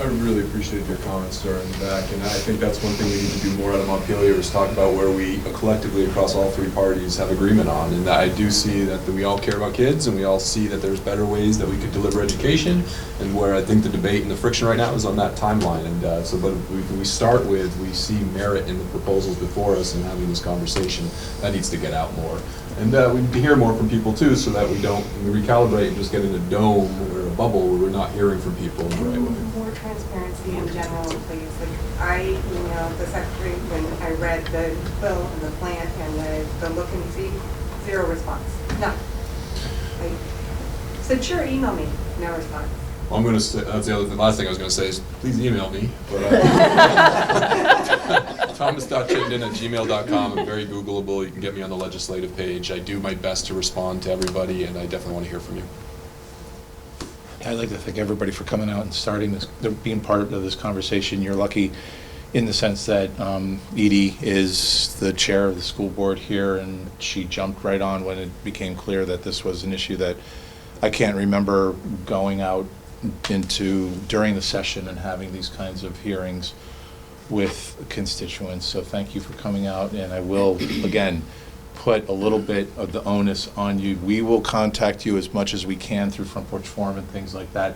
I really appreciate your comments, sir, in the back, and I think that's one thing we need to do more out of Montpelier is talk about where we collectively across all three parties have agreement on, and I do see that we all care about kids, and we all see that there's better ways that we could deliver education, and where I think the debate and the friction right now is on that timeline, and but we start with, we see merit in the proposals before us and having this conversation. That needs to get out more. And we need to hear more from people too, so that we don't recalibrate and just get in a dome or a bubble where we're not hearing from people in the right way. More transparency in general, please. I emailed the secretary when I read the bill and the plan and the look and see, zero response. None. I said, sure, email me. No response. Well, I'm going to say, that's the last thing I was going to say is, please email me. But, Thomas.chittenden@gmail.com. I'm very Googleable. You can get me on the legislative page. I do my best to respond to everybody, and I definitely want to hear from you. I'd like to thank everybody for coming out and starting this, being part of this conversation. You're lucky in the sense that Edie is the chair of the school board here, and she jumped right on when it became clear that this was an issue that I can't remember going out into during the session and having these kinds of hearings with constituents. So thank you for coming out, and I will, again, put a little bit of the onus on you. We will contact you as much as we can through Front Porch Forum and things like that.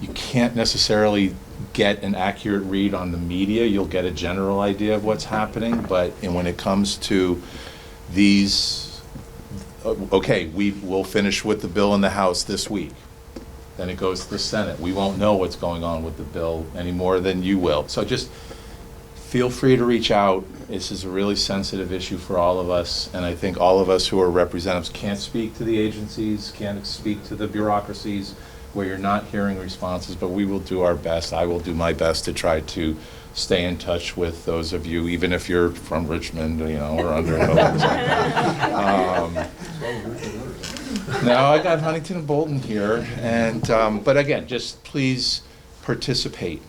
You can't necessarily get an accurate read on the media. You'll get a general idea of what's happening, but when it comes to these, okay, we'll finish with the bill in the House this week. Then it goes to the Senate. We won't know what's going on with the bill any more than you will. So just feel free to reach out. This is a really sensitive issue for all of us, and I think all of us who are representatives can't speak to the agencies, can't speak to the bureaucracies where you're not hearing responses, but we will do our best. I will do my best to try to stay in touch with those of you, even if you're from Richmond, you know, or Underhill. No, I got Huntington and Bolton here, and but again, just please participate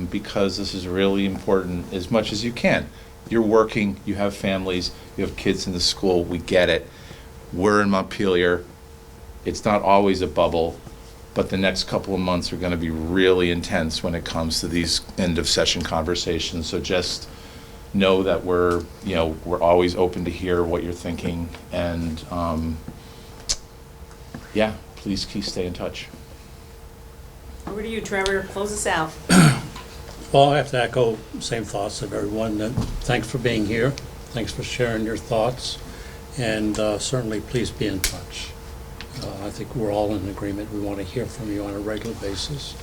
because this is really important as much as you can. You're working, you have families, you have kids in the school, we get it. We're in Montpelier. It's not always a bubble, but the next couple of months are going to be really intense when it comes to these end of session conversations. So just know that we're always open to hear what you're thinking, and yeah, please stay in touch. Over to you, Trevor. Close us out. Well, I have to echo the same thoughts of everyone. Thanks for being here. Thanks for sharing your thoughts. And certainly please be in touch. I think we're all in agreement. We want to hear from you on a regular basis.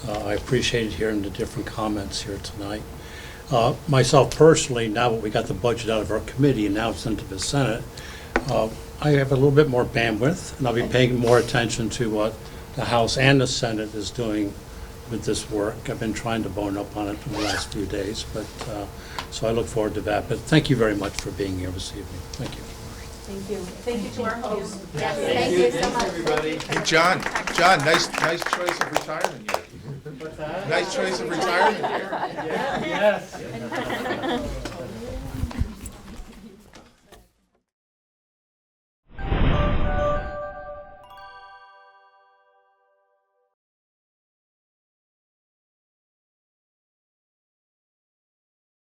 I appreciated hearing the different comments here tonight. Myself personally, now that we got the budget out of our committee and now it's into the Senate, I have a little bit more bandwidth, and I'll be paying more attention to what the House and the Senate is doing with this work. I've been trying to bone up on it in the last few days, but so I look forward to that. But thank you very much for being here this evening. Thank you. Thank you. Thank you to our host. Yes, thank you so much. Everybody. Hey, John, nice choice of retirement here. What's that? Nice choice of retirement here. Yes.